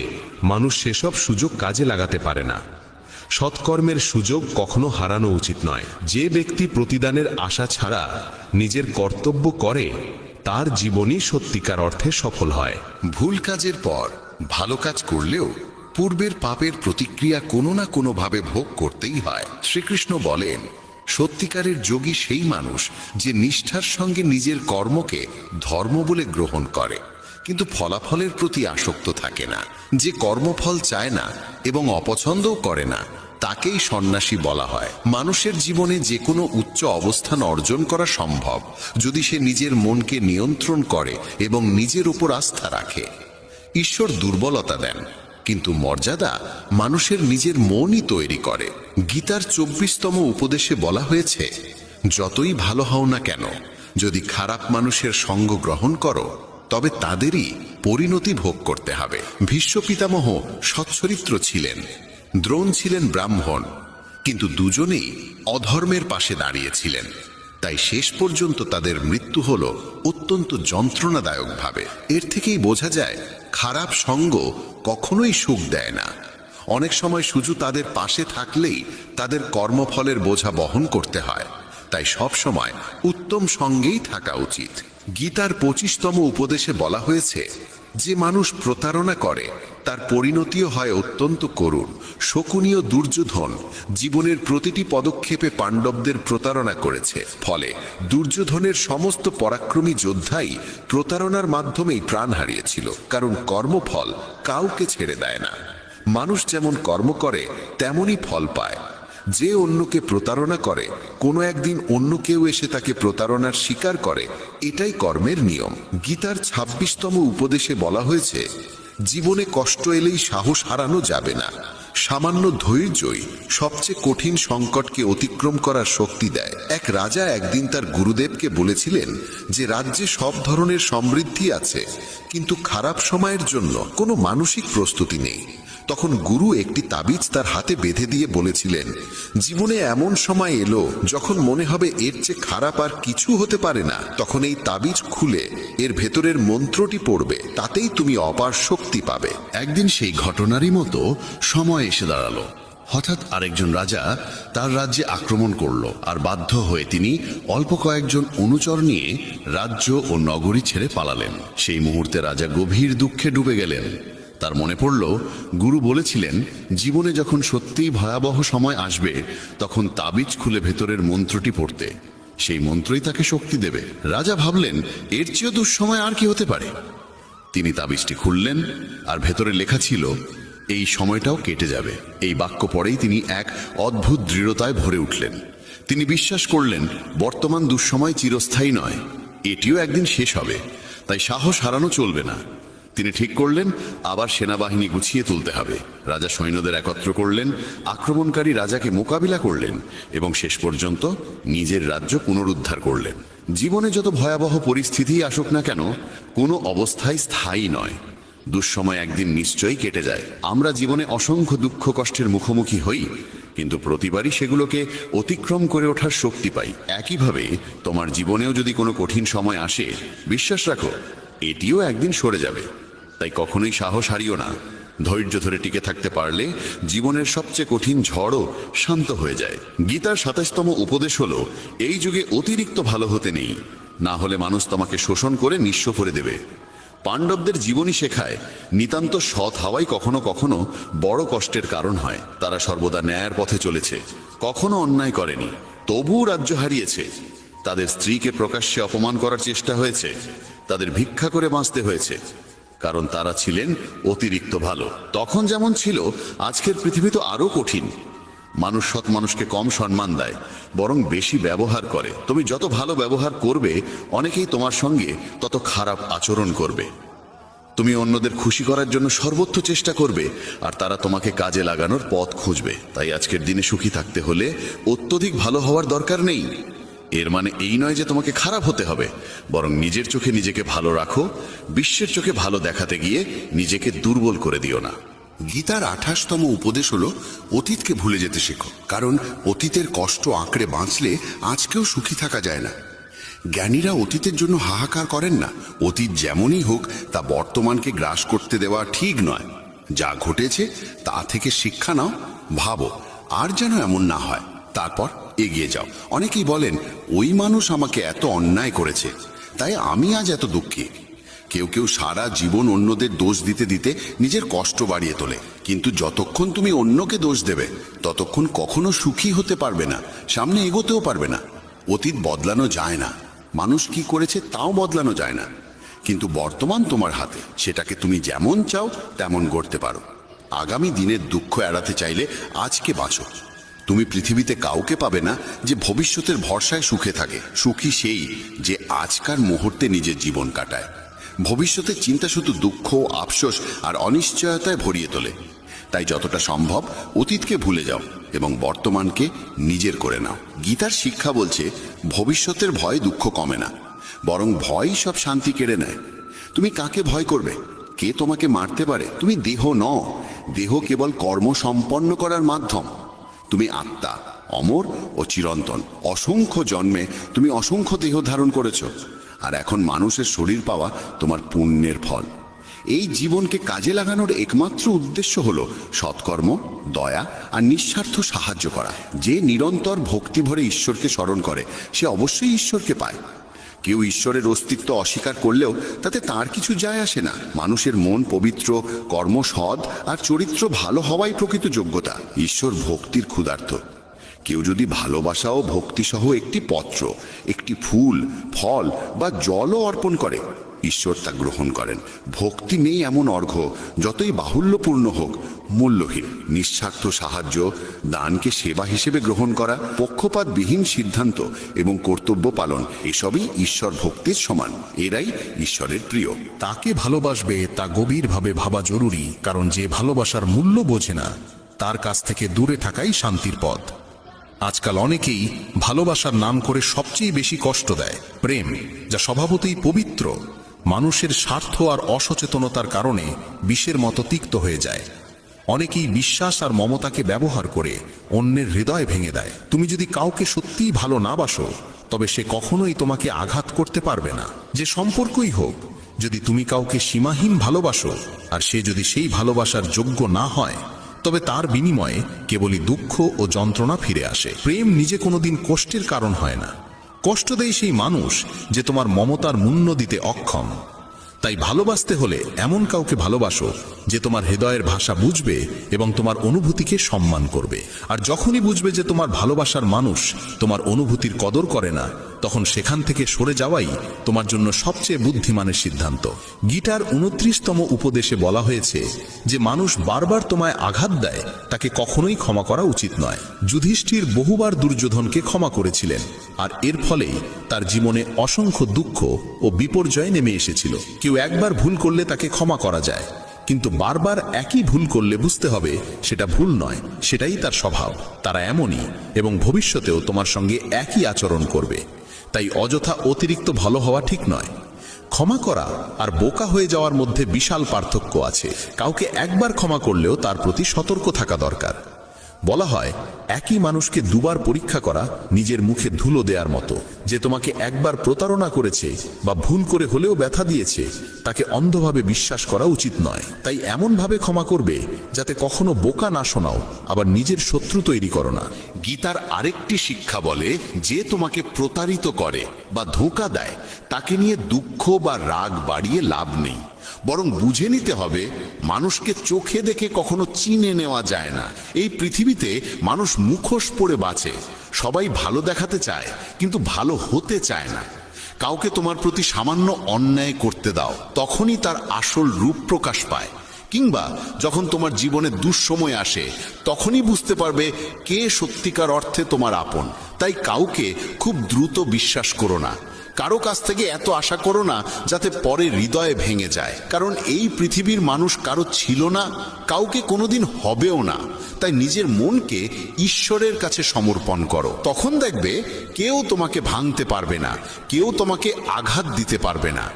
মানুষ সেসব সুযোগ কাজে লাগাতে পারে না। সৎকর্মের সুযোগ কখনো হারানো উচিত নয়। যে ব্যক্তি প্রতিদানের আশা ছাড়া নিজের কর্তব্য করে তার জীবনই সত্যিকার অর্থে সফল হয়। ভুল কাজের পর ভালো কাজ করলেও পূর্বের পাপের প্রতিক্রিয়া কোনো না কোনোভাবে ভোগ করতেই হয়। শ্রীকৃষ্ণ বলেন সত্যিকারের যোগী সেই মানুষ যে নিষ্ঠার সঙ্গে নিজের কর্মকে ধর্ম বলে গ্রহণ করে, কিন্তু ফলাফলের প্রতি আসক্ত থাকে না। যে কর্মফল চায় না এবং অপছন্দও করে না তাকেই সন্ন্যাসী বলা হয়। মানুষের জীবনে যে কোনো উচ্চ অবস্থান অর্জন করা সম্ভব যদি সে নিজের মনকে নিয়ন্ত্রণ করে এবং নিজের উপর আস্থা রাখে। ঈশ্বর দুর্বলতা দেন, কিন্তু মর্যাদা মানুষের নিজের মনই তৈরি করে। গীতার 24তম উপদেশে বলা হয়েছে, যতই ভালো হও না কেন, যদি খারাপ মানুষের সঙ্গ গ্রহণ করো তবে তাদেরই পরিণতি ভোগ করতে হবে। ভীষ্ম পিতামহ সচ্চরিত্র ছিলেন, দ্রোণ ছিলেন ব্রাহ্মণ, কিন্তু দুজনেই অধর্মের পাশে দাঁড়িয়েছিলেন। তাই শেষ পর্যন্ত তাদের মৃত্যু হলো অত্যন্ত যন্ত্রণাদায়কভাবে। এর থেকেই বোঝা যায় খারাপ সঙ্গ কখনোই সুখ দেয় না। অনেক সময় শুধু তাদের পাশে থাকলেই তাদের কর্মফলের বোঝা বহন করতে হয়। তাই সব সময় উত্তম সঙ্গেই থাকা উচিত। গীতার 25তম উপদেশে বলা হয়েছে, যে মানুষ প্রতারণা করে তার পরিণতিও হয় অত্যন্ত করুণ। শকুনীয় দুর্যোধন জীবনের প্রতিটি পদক্ষেপে পাণ্ডবদের প্রতারণা করেছে, ফলে দুর্যোধনের সমস্ত পরাক্রমী যোদ্ধাই প্রতারণার মাধ্যমেই প্রাণ হারিয়েছিল। কারণ কর্মফল কাউকে ছেড়ে দেয় না। মানুষ যেমন কর্ম করে তেমনই ফল পায়। যে অন্যকে প্রতারণা করে কোনো একদিন অন্য কেউ এসে তাকে প্রতারণার স্বীকার করে, এটাই কর্মের নিয়ম। গীতার 26তম উপদেশে বলা হয়েছে, জীবনে কষ্ট এলেই সাহস হারানো যাবে না। সামান্য ধৈর্যই সবচেয়ে কঠিন সংকটকে অতিক্রম করার শক্তি দেয়। এক রাজা একদিন তার গুরুদেবকে বলেছিলেন যে রাজ্যে সব ধরনের সমৃদ্ধি আছে, কিন্তু খারাপ সময়ের জন্য কোনো মানসিক প্রস্তুতি নেই। তখন গুরু একটি তাবিজ তার হাতে বেঁধে দিয়ে বলেছিলেন, জীবনে এমন সময় এলো যখন মনে হবে এর চেয়ে খারাপ আর কিছু হতে পারে না, তখন এই তাবিজ খুলে এর ভেতরের মন্ত্রটি পড়বে, তাতেই তুমি অপার শক্তি পাবে। একদিন সেই ঘটনারই মতো সময় এসে দাঁড়ালো। হঠাৎ আরেকজন রাজা তার রাজ্যে আক্রমণ করলো, আর বাধ্য হয়ে তিনি অল্প কয়েকজন অনুচর নিয়ে রাজ্য ও নগরী ছেড়ে পালালেন। সেই মুহূর্তে রাজা গভীর দুঃখে ডুবে গেলেন। তার মনে পড়ল, গুরু বলেছিলেন জীবনে যখন সত্যিই ভয়াবহ সময় আসবে তখন তাবিজ খুলে ভেতরের মন্ত্রটি পড়তে, সেই মন্ত্রই তাকে শক্তি দেবে। রাজা ভাবলেন এর চেয়েও দুঃসময় আর কি হতে পারে। তিনি তাবিজটি খুললেন, আর ভেতরে লেখা ছিল, এই সময়টাও কেটে যাবে। এই বাক্য পড়েই তিনি এক অদ্ভুত দৃঢ়তায় ভরে উঠলেন। তিনি বিশ্বাস করলেন বর্তমান দুঃসময় চিরস্থায়ী নয়, এটিও একদিন শেষ হবে। তাই সাহস হারানো চলবে না। তিনি ঠিক করলেন আবার সেনাবাহিনী গুছিয়ে তুলতে হবে। রাজা সৈন্যদের একত্র করলেন, আক্রমণকারী রাজাকে মোকাবিলা করলেন এবং শেষ পর্যন্ত নিজের রাজ্য পুনরুদ্ধার করলেন। জীবনে যত ভয়াবহ পরিস্থিতিই আসুক না কেন, কোনো অবস্থায় স্থায়ী নয়। দুঃসময় একদিন নিশ্চয়ই কেটে যায়। আমরা জীবনে অসংখ্য দুঃখ কষ্টের মুখোমুখি হই, কিন্তু প্রতিবারই সেগুলোকে অতিক্রম করে ওঠার শক্তি পাই। একইভাবে তোমার জীবনেও যদি কোনো কঠিন সময় আসে, বিশ্বাস রাখো এটিও একদিন সরে যাবে। তাই কখনোই সাহস হারিও না। ধৈর্য ধরে টিকে থাকতে পারলে জীবনের সবচেয়ে কঠিন ঝড়ও শান্ত হয়ে যায়। গীতার 27তম উপদেশ হলো, এই যুগে অতিরিক্ত ভালো হতে নেই, না হলে মানুষ তোমাকে শোষণ করে নিঃস্ব করে দেবে। পাণ্ডবদের জীবনী শেখায় নিতান্ত সৎ হওয়াই কখনো কখনো বড় কষ্টের কারণ হয়। তারা সর্বদা ন্যায়ের পথে চলেছে, কখনো অন্যায় করেনি, তবুও রাজ্য হারিয়েছে। তাদের স্ত্রীকে প্রকাশ্যে অপমান করার চেষ্টা হয়েছে, তাদের ভিক্ষা করে বাঁচতে হয়েছে, কারণ তারা ছিলেন অতিরিক্ত ভালো। তখন যেমন ছিল, আজকের পৃথিবী তো আরো কঠিন। মানুষ সৎ মানুষকে কম সম্মান দেয়, বরং বেশি ব্যবহার করে। তুমি যত ভালো ব্যবহার করবে, অনেকেই তোমার সঙ্গে তত খারাপ আচরণ করবে। তুমি অন্যদের খুশি করার জন্য সর্বোচ্চ চেষ্টা করবে, আর তারা তোমাকে কাজে লাগানোর পথ খুঁজবে। তাই আজকের দিনে সুখী থাকতে হলে অত্যধিক ভালো হওয়ার দরকার নেই। এর মানে এই নয় যে তোমাকে খারাপ হতে হবে, বরং নিজের চোখে নিজেকে ভালো রাখো। বিশ্বের চোখে ভালো দেখাতে গিয়ে নিজেকে দুর্বল করে দিও না। গীতার 28তম উপদেশ হলো অতীতকে ভুলে যেতে শেখো, কারণ অতীতের কষ্ট আঁকড়ে বাঁচলে আজকেও সুখী থাকা যায় না। জ্ঞানীরা অতীতের জন্য হাহাকার করেন না। অতীত যেমনই হোক, তা বর্তমানকে গ্রাস করতে দেওয়া ঠিক নয়। যা ঘটেছে তা থেকে শিক্ষা নাও, ভাবো আর যেন এমন না হয়, তারপর এগিয়ে যাও। অনেকেই বলেন, ওই মানুষ আমাকে এত অন্যায় করেছে, তাই আমি আজ এত দুঃখী। কেউ কেউ সারা জীবন অন্যদের দোষ দিতে দিতে নিজের কষ্ট বাড়িয়ে তোলে। কিন্তু যতক্ষণ তুমি অন্যকে দোষ দেবে, ততক্ষণ কখনো সুখী হতে পারবে না, সামনে এগোতেও পারবে না। অতীত বদলানো যায় না, মানুষ কি করেছে তাও বদলানো যায় না, কিন্তু বর্তমান তোমার হাতে। সেটাকে তুমি যেমন চাও তেমন গড়তে পারো। আগামী দিনের দুঃখ এড়াতে চাইলে আজকে বাঁচো। তুমি পৃথিবীতে কাউকে পাবে না যে ভবিষ্যতের ভরসায় সুখে থাকে। সুখী সেই যে আজকার মুহূর্তে নিজের জীবন কাটায়। ভবিষ্যতের চিন্তা শুধু দুঃখ, আফসোস আর অনিশ্চয়তায় ভরিয়ে তোলে। তাই যতটা সম্ভব অতীতকে ভুলে যাও এবং বর্তমানকে নিজের করে নাও। গীতার শিক্ষা বলছে, ভবিষ্যতের ভয় দুঃখ কমে না, বরং ভয়ই সব শান্তি কেড়ে নেয়। তুমি কাকে ভয় করবে? কে তোমাকে মারতে পারে? তুমি দেহ নও, দেহ কেবল কর্ম সম্পন্ন করার মাধ্যম। তুমি আত্মা, অমর ও চিরন্তন। অসংখ্য জন্মে তুমি অসংখ্য দেহ ধারণ করেছ, আর এখন মানুষের শরীর পাওয়া তোমার পুণ্যের ফল। এই জীবনকে কাজে লাগানোর একমাত্র উদ্দেশ্য হলো সৎকর্ম, দয়া আর নিঃস্বার্থ সাহায্য করা। যে নিরন্তর ভক্তি ভরে ঈশ্বরকে স্মরণ করে, সে অবশ্যই ঈশ্বরকে পায়। কেউ ঈশ্বরের অস্তিত্ব অস্বীকার করলেও তাতে তার কিছু যায় আসে না। মানুষের মন পবিত্র, কর্ম সৎ আর চরিত্র ভালো হওয়াই প্রকৃত যোগ্যতা। ঈশ্বর ভক্তির ক্ষুধার্ত। কেউ যদি ভালোবাসা ও ভক্তিসহ একটি পত্র, একটি ফুল, ফল বা জলও অর্পণ করে, ঈশ্বর তা গ্রহণ করেন। ভক্তি নেই এমন অর্ঘ্য, যতই বাহুল্যপূর্ণ হোক, মূল্যহীন। নিঃস্বার্থ সাহায্য, দানকে সেবা হিসেবে গ্রহণ করা, পক্ষপাতবিহীন সিদ্ধান্ত এবং কর্তব্য পালন, এসবই ঈশ্বর ভক্তির সমান। এরাই ঈশ্বরের প্রিয়। তাকে ভালোবাসবে তা গভীরভাবে ভাবা জরুরি, কারণ যে ভালোবাসার মূল্য বোঝে না, তার কাছ থেকে দূরে থাকাই শান্তির পথ। আজকাল অনেকেই ভালোবাসার নাম করে সবচেয়ে বেশি কষ্ট দেয়। প্রেম, যা স্বভাবতই পবিত্র, মানুষের স্বার্থ আর অসচেতনতার কারণে বিষের মতো তিক্ত হয়ে যায়। অনেকেই বিশ্বাস আর মমতাকে ব্যবহার করে অন্যের হৃদয় ভেঙে দেয়। তুমি যদি কাউকে সত্যিই ভালো না বাসো, তবে সে কখনোই তোমাকে আঘাত করতে পারবে না। যে সম্পর্কই হোক, যদি তুমি কাউকে সীমাহীন ভালোবাসো আর সে যদি সেই ভালোবাসার যোগ্য না হয়, তবে তার বিনিময়ে কেবলই দুঃখ ও যন্ত্রণা ফিরে আসে। প্রেম নিজে কোনোদিন কষ্টের কারণ হয় না। কষ্ট দেয় সেই মানুষ যে তোমার মমতার মূল্য দিতে অক্ষম। তাই ভালোবাসতে হলে এমন কাউকে ভালোবাসো যে তোমার হৃদয়ের ভাষা বুঝবে এবং তোমার অনুভূতিকে সম্মান করবে। আর যখনই বুঝবে যে তোমার ভালোবাসার মানুষ তোমার অনুভূতির কদর করে না, তখন সেখান থেকে সরে যাওয়াই তোমার জন্য সবচেয়ে বুদ্ধিমানের সিদ্ধান্ত। গীতার 29তম উপদেশে বলা হয়েছে যে মানুষ বারবার তোমায় আঘাত দেয়, তাকে কখনোই ক্ষমা করা উচিত নয়। যুধিষ্ঠির বহুবার দুর্যোধনকে ক্ষমা করেছিলেন, আর এর ফলেই তার জীবনে অসংখ্য দুঃখ ও বিপর্যয় নেমে এসেছিল। কেউ একবার ভুল করলে তাকে ক্ষমা করা যায়, কিন্তু বারবার একই ভুল করলে বুঝতে হবে সেটা ভুল নয়, সেটাই তার স্বভাব। তারা এমনই এবং ভবিষ্যতেও তোমার সঙ্গে একই আচরণ করবে। তাই অযথা অতিরিক্ত ভালো হওয়া ঠিক নয়। ক্ষমা করা আর বোকা হয়ে যাওয়ার মধ্যে বিশাল পার্থক্য আছে। কাউকে একবার ক্ষমা করলেও তার প্রতি সতর্ক থাকা দরকার। বলা হয়, একই মানুষকে দুবার পরীক্ষা করা নিজের মুখে ধুলো দেওয়ার মতো। যে তোমাকে একবার প্রতারণা করেছে বা ভুল করে হলেও ব্যথা দিয়েছে, তাকে অন্ধভাবে বিশ্বাস করা উচিত নয়। তাই এমনভাবে ক্ষমা করবে যাতে কখনো বোকা না শোনাও, আবার নিজের শত্রু তৈরি করো না। গীতার আরেকটি শিক্ষা বলে, যে তোমাকে প্রতারিত করে বা ধোঁকা দেয়, তাকে নিয়ে দুঃখ বা রাগ বাড়িয়ে লাভ নেই। বরং বুঝে নিতে হবে মানুষকে চোখে দেখে কখনো চিনে নেওয়া যায় না। এই পৃথিবীতে মানুষ মুখোশ পরে বাঁচে, সবাই ভালো দেখাতে চায় কিন্তু ভালো হতে চায় না। কাউকে তোমার প্রতি সামান্য অন্যায় করতে দাও, তখনই তার আসল রূপ প্রকাশ পায়। কিংবা যখন তোমার জীবনে দুঃসময় আসে, তখনই বুঝতে পারবে কে সত্যিকার অর্থে তোমার আপন। তাই কাউকে খুব দ্রুত বিশ্বাস করো না, কারো কাছ থেকে এত আশা করো না যাতে পরে হৃদয়ে ভেঙে যায়। কারণ এই পৃথিবীর মানুষ কারো ছিল না, কাউকে কোনোদিন হবেও না। তাই নিজের মনকে ঈশ্বরের কাছে সমর্পণ করো, তখন দেখবে কেউ তোমাকে ভাঙতে পারবে না, কেউ তোমাকে আঘাত দিতে পারবে না।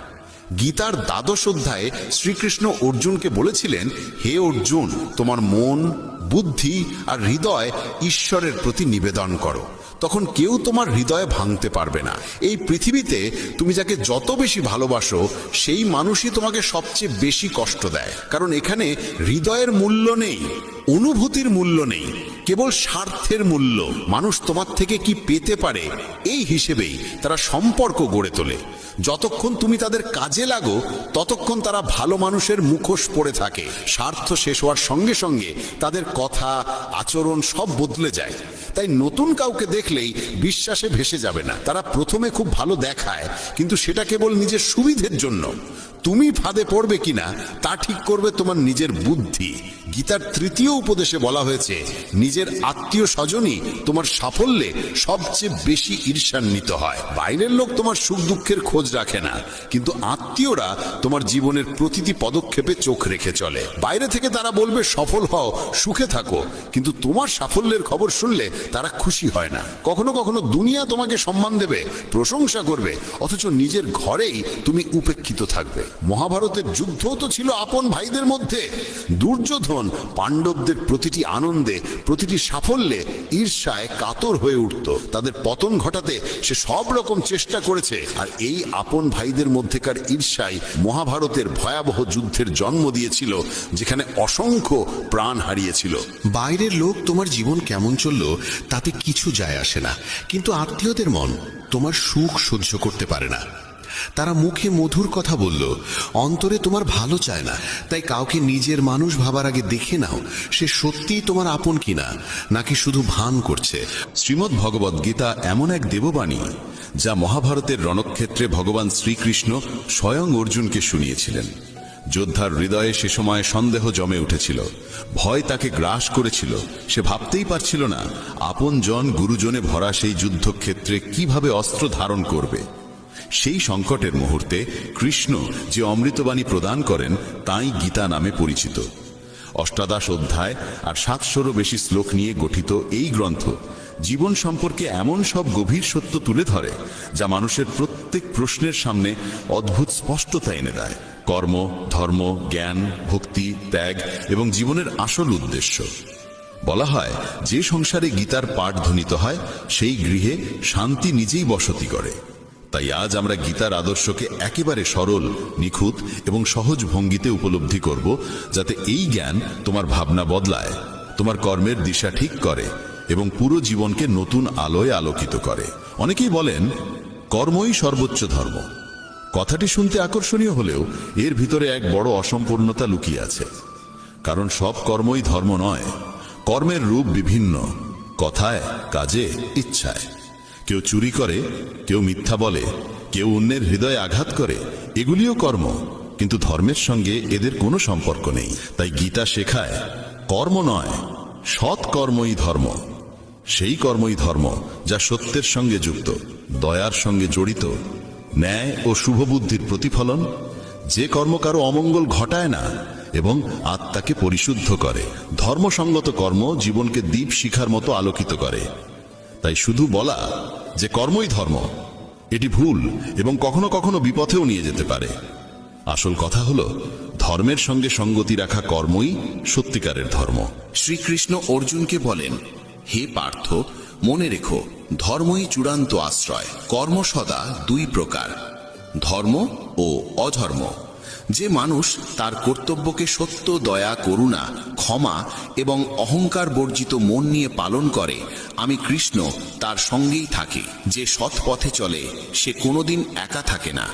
গীতার 12 অধ্যায়ে শ্রীকৃষ্ণ অর্জুনকে বলেছিলেন, হে অর্জুন, তোমার মন, বুদ্ধি আর হৃদয় ঈশ্বরের প্রতি নিবেদন করো, তখন কেউ তোমার হৃদয়ে ভাঙতে পারবে না। এই পৃথিবীতে তুমি যাকে যত বেশি ভালোবাসো, সেই মানুষই তোমাকে সবচেয়ে বেশি কষ্ট দেয়। কারণ এখানে হৃদয়ের মূল্য নেই, অনুভূতির মূল্য নেই, কেবল স্বার্থের মূল্য। মানুষ তোমার থেকে কি পেতে পারে এই হিসেবেই তারা সম্পর্ক গড়ে তোলে। যতক্ষণ তুমি তাদের কাজে লাগো, ততক্ষণ তারা ভালো মানুষের মুখোশ পরে থাকে। স্বার্থ শেষ হওয়ার সঙ্গে সঙ্গে তাদের কথা, আচরণ সব বদলে যায়। তাই নতুন কাউকে দেখলেই বিশ্বাসে ভেসে যাবে না। তারা প্রথমে খুব ভালো দেখায়, কিন্তু সেটা কেবল নিজের সুবিধের জন্য। তুমি ফাঁদে পড়বে কিনা তা ঠিক করবে তোমার নিজের বুদ্ধি। গীতার 3য় উপদেশে বলা হয়েছে, নিজের আত্মীয় স্বজনই তোমার সাফল্যে সবচেয়ে বেশি ঈর্ষান্বিত হয়। বাইরের লোক তোমার সুখ দুঃখের খোঁজ রাখে না, কিন্তু আত্মীয়রা তোমার জীবনের প্রতিটি পদক্ষেপে চোখ রেখে চলে। বাইরে থেকে তারা বলবে সফল হও, সুখে থাকো, কিন্তু তোমার সাফল্যের খবর শুনলে তারা খুশি হয় না। কখনো কখনো দুনিয়া তোমাকে সম্মান দেবে, প্রশংসা করবে, অথচ নিজের ঘরেই তুমি উপেক্ষিত থাকবে। মহাভারতের যুদ্ধও তো ছিল আপন ভাইদের মধ্যে। দুর্যোধন পাণ্ডবদের প্রতিটি আনন্দে, প্রতিটি সাফল্যে ঈর্ষায় কাতর হয়ে উঠত। তাদের পতন ঘটাতে সে সব রকম চেষ্টা করেছে। আর এই আপন ভাইদের মধ্যেকার ঈর্ষাই মহাভারতের ভয়াবহ যুদ্ধের জন্ম দিয়েছিল, যেখানে অসংখ্য প্রাণ হারিয়েছিল। বাইরের লোক তোমার জীবন কেমন চললো তাতে কিছু যায় আসে না, কিন্তু আত্মীয়দের মন তোমার সুখ সহ্য করতে পারে না। তারা মুখে মধুর কথা বলল, অন্তরে তোমার ভালো চায় না। তাই কাউকে নিজের মানুষ ভাবার আগে দেখে নাও সে সত্যিই তোমার আপন কিনা, নাকি শুধু ভান করছে। শ্রীমদ্ ভগবদ্ গীতা এমন এক দেববাণী, যা মহাভারতের রণক্ষেত্রে ভগবান শ্রীকৃষ্ণ স্বয়ং অর্জুনকে শুনিয়েছিলেন। যোদ্ধার হৃদয়ে সে সময় সন্দেহ জমে উঠেছিল, ভয় তাকে গ্রাস করেছিল। সে ভাবতেই পারছিল না আপন জন গুরুজনে ভরা সেই যুদ্ধক্ষেত্রে কিভাবে অস্ত্র ধারণ করবে। সেই সংকটের মুহূর্তে কৃষ্ণ যে অমৃতবাণী প্রদান করেন তাই গীতা নামে পরিচিত। 28 অধ্যায় আর 700-রও বেশি শ্লোক নিয়ে গঠিত এই গ্রন্থ জীবন সম্পর্কে এমন সব গভীর সত্য তুলে ধরে, যা মানুষের প্রত্যেক প্রশ্নের সামনে অদ্ভুত স্পষ্টতা এনে দেয়। কর্ম, ধর্ম, জ্ঞান, ভক্তি, ত্যাগ এবং জীবনের আসল উদ্দেশ্য। বলা হয়, যে সংসারে গীতার পাঠ ধ্বনিত হয় সেই গৃহে শান্তি নিজেই বসতি করে। তাই আজ আমরা গীতার আদর্শকে একেবারে সরল, নিখুঁত এবং সহজ ভঙ্গিতে উপলব্ধি করব, যাতে এই জ্ঞান তোমার ভাবনা বদলায়, তোমার কর্মের দিশা ঠিক করে এবং পুরো জীবনকে নতুন আলোয় আলোকিত করে। অনেকেই বলেন কর্মই সর্বোচ্চ ধর্ম। কথাটি শুনতে আকর্ষণীয় হলেও এর ভিতরে এক বড় অসম্পূর্ণতা লুকিয়ে আছে। কারণ সব কর্মই ধর্ম নয়। কর্মের রূপ বিভিন্ন, কথায়, কাজে, ইচ্ছায়। কেউ চুরি করে, কেউ মিথ্যা বলে, কেউ অন্যের হৃদয়ে আঘাত করে, এগুলিও কর্ম, কিন্তু ধর্মের সঙ্গে এদের কোনো সম্পর্ক নেই। তাই গীতা শেখায় কর্ম নয়, সৎ কর্মই ধর্ম। সেই কর্মই ধর্ম যা সত্যের সঙ্গে যুক্ত, দয়ার সঙ্গে জড়িত, ন্যায় ও শুভবুদ্ধির প্রতিফলন। যে কর্ম কারো অমঙ্গল ঘটায় না এবং আত্মাকে পরিশুদ্ধ করে। ধর্মসঙ্গত কর্ম জীবনকে দীপ শিখার মতো আলোকিত করে। তাই শুধু বলা যে কর্মই ধর্ম, এটি ভুল এবং কখনো কখনো বিপথেও নিয়ে যেতে পারে। আসল কথা হলো, ধর্মের সঙ্গে সঙ্গতি রাখা কর্মই সত্যিকারের ধর্ম। শ্রীকৃষ্ণ অর্জুনকে বলেন, হে পার্থ, মনে রেখো, ধর্মই চূড়ান্ত আশ্রয়। কর্ম সদা 2 প্রকার, ধর্ম ও অধর্ম। যে মানুষ তার কর্তব্যকে সত্য, দয়া, করুণা, ক্ষমা এবং অহংকার বর্জিত মন নিয়ে পালন করে, আমি কৃষ্ণ তার সঙ্গেই থাকি। যে সৎ পথে চলে সে কোনোদিন একা থাকে না,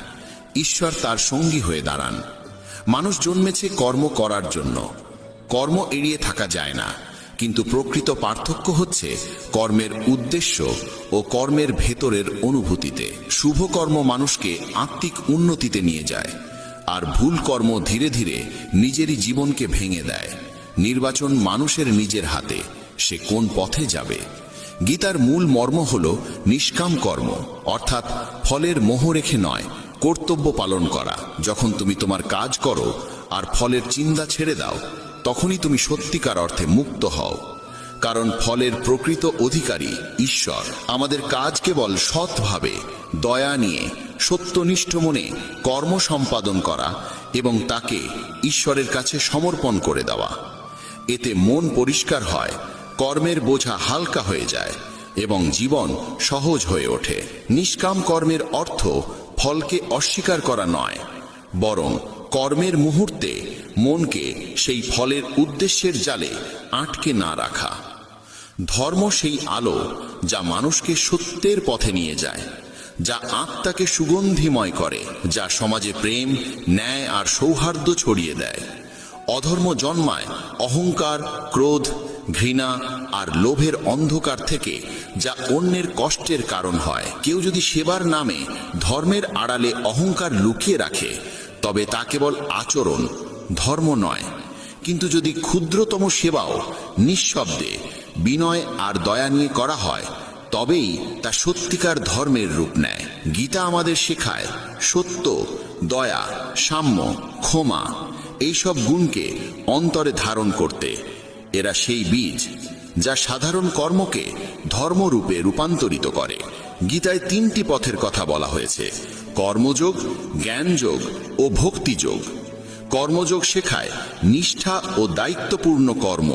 ঈশ্বর তার সঙ্গী হয়ে দাঁড়ান। মানুষ জন্মেছে কর্ম করার জন্য, কর্ম এড়িয়ে থাকা যায় না, কিন্তু প্রকৃত পার্থক্য হচ্ছে কর্মের উদ্দেশ্য ও কর্মের ভেতরের অনুভূতিতে। শুভ কর্ম মানুষকে আত্মিক উন্নতিতে নিয়ে যায়, আর ভুল কর্ম ধীরে ধীরে নিজেরই জীবনকে ভেঙে দেয়। নির্বাচন মানুষের নিজের হাতে, সে কোন পথে যাবে। গীতার মূল মর্ম হল নিষ্কাম কর্ম, অর্থাৎ ফলের মোহ রেখে নয়, কর্তব্য পালন করা। যখন তুমি তোমার কাজ করো আর ফলের চিন্তা ছেড়ে দাও, তখনই তুমি সত্যিকার অর্থে মুক্ত হও, কারণ ফলের প্রকৃত অধিকারী ঈশ্বর। আমাদের কাজ কেবল সৎভাবে, দয়া নিয়ে, সত্যনিষ্ঠ মনে কর্ম সম্পাদন করা এবং তাকে ঈশ্বরের কাছে সমর্পণ করে দেওয়া। এতে মন পরিষ্কার হয়, কর্মের বোঝা হালকা হয়ে যায় এবং জীবন সহজ হয়ে ওঠে। নিষ্কাম কর্মের অর্থ ফলকে অস্বীকার করা নয়, বরং কর্মের মুহূর্তে মনকে সেই ফলের উদ্দেশ্যের জালে আটকে না রাখা। ধর্ম সেই আলো যা মানুষকে সত্যের পথে নিয়ে যায়, যা আত্মাকে সুগন্ধিময় করে, যা সমাজে প্রেম, ন্যায় আর সৌহার্দ্য ছড়িয়ে দেয়। অধর্ম জন্মায় অহংকার, ক্রোধ, ঘৃণা আর লোভের অন্ধকার থেকে, যা অন্যের কষ্টের কারণ হয়। কেউ যদি সেবার নামে ধর্মের আড়ালে অহংকার লুকিয়ে রাখে, তবে তা কেবল আচরণ, ধর্ম নয়। কিন্তু যদি ক্ষুদ্রতম সেবাও নিঃশব্দে, বিনয় আর দয়া নিয়ে করা হয়, তবেই তা সত্যিকার ধর্মের রূপ নেয়। গীতা আমাদের শেখায় সত্য, দয়া, সাম্য, ক্ষমা এইসব গুণকে অন্তরে ধারণ করতে। এরা সেই বীজ যা সাধারণ কর্মকে ধর্মরূপে রূপান্তরিত করে। গীতায় 3টি পথের কথা বলা হয়েছে: কর্মযোগ, জ্ঞানযোগ ও ভক্তিযোগ। কর্মযোগ শেখায় নিষ্ঠা ও দায়িত্বপূর্ণ কর্ম।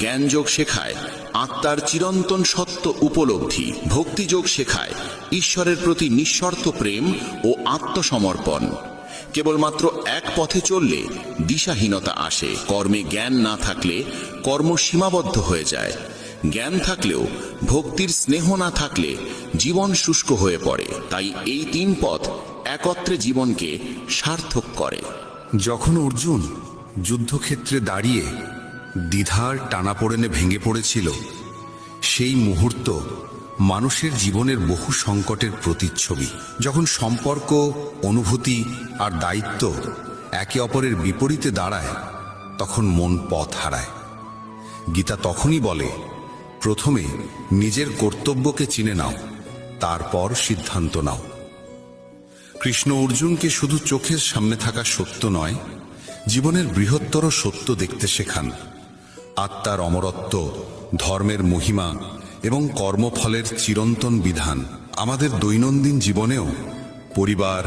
জ্ঞানযোগ শেখায় আত্মার চিরন্তন সত্য উপলব্ধি। ভক্তিযোগ শেখায় ঈশ্বরের প্রতি নিঃশর্ত প্রেম ও আত্মসমর্পণ। কেবলমাত্র এক পথে চললে দিশাহীনতা আসে। কর্মে জ্ঞান না থাকলে কর্ম সীমাবদ্ধ হয়ে যায়। জ্ঞান থাকলেও ভক্তির স্নেহ না থাকলে জীবন শুষ্ক হয়ে পড়ে। তাই এই 3 পথ একত্রে জীবনকে সার্থক করে। যখন অর্জুন যুদ্ধক্ষেত্রে দাঁড়িয়ে দ্বিধার টানাপোড়েনে ভেঙে পড়েছিল, সেই মুহূর্ত মানুষের জীবনের বহু সংকটের প্রতিচ্ছবি। যখন সম্পর্ক, অনুভূতি আর দায়িত্ব একে অপরের বিপরীতে দাঁড়ায়, তখন মন পথ হারায়। গীতা তখনই বলে, প্রথমে নিজের কর্তব্যকে চিনে নাও, তারপর সিদ্ধান্ত নাও। কৃষ্ণ অর্জুনকে শুধু চোখের সামনে থাকা সত্য নয়, জীবনের বৃহত্তর সত্য দেখতে শেখান। আত্মার অমরত্ব, ধর্মের মহিমা এবং কর্মফলের চিরন্তন বিধান। আমাদের দৈনন্দিন জীবনেও পরিবার,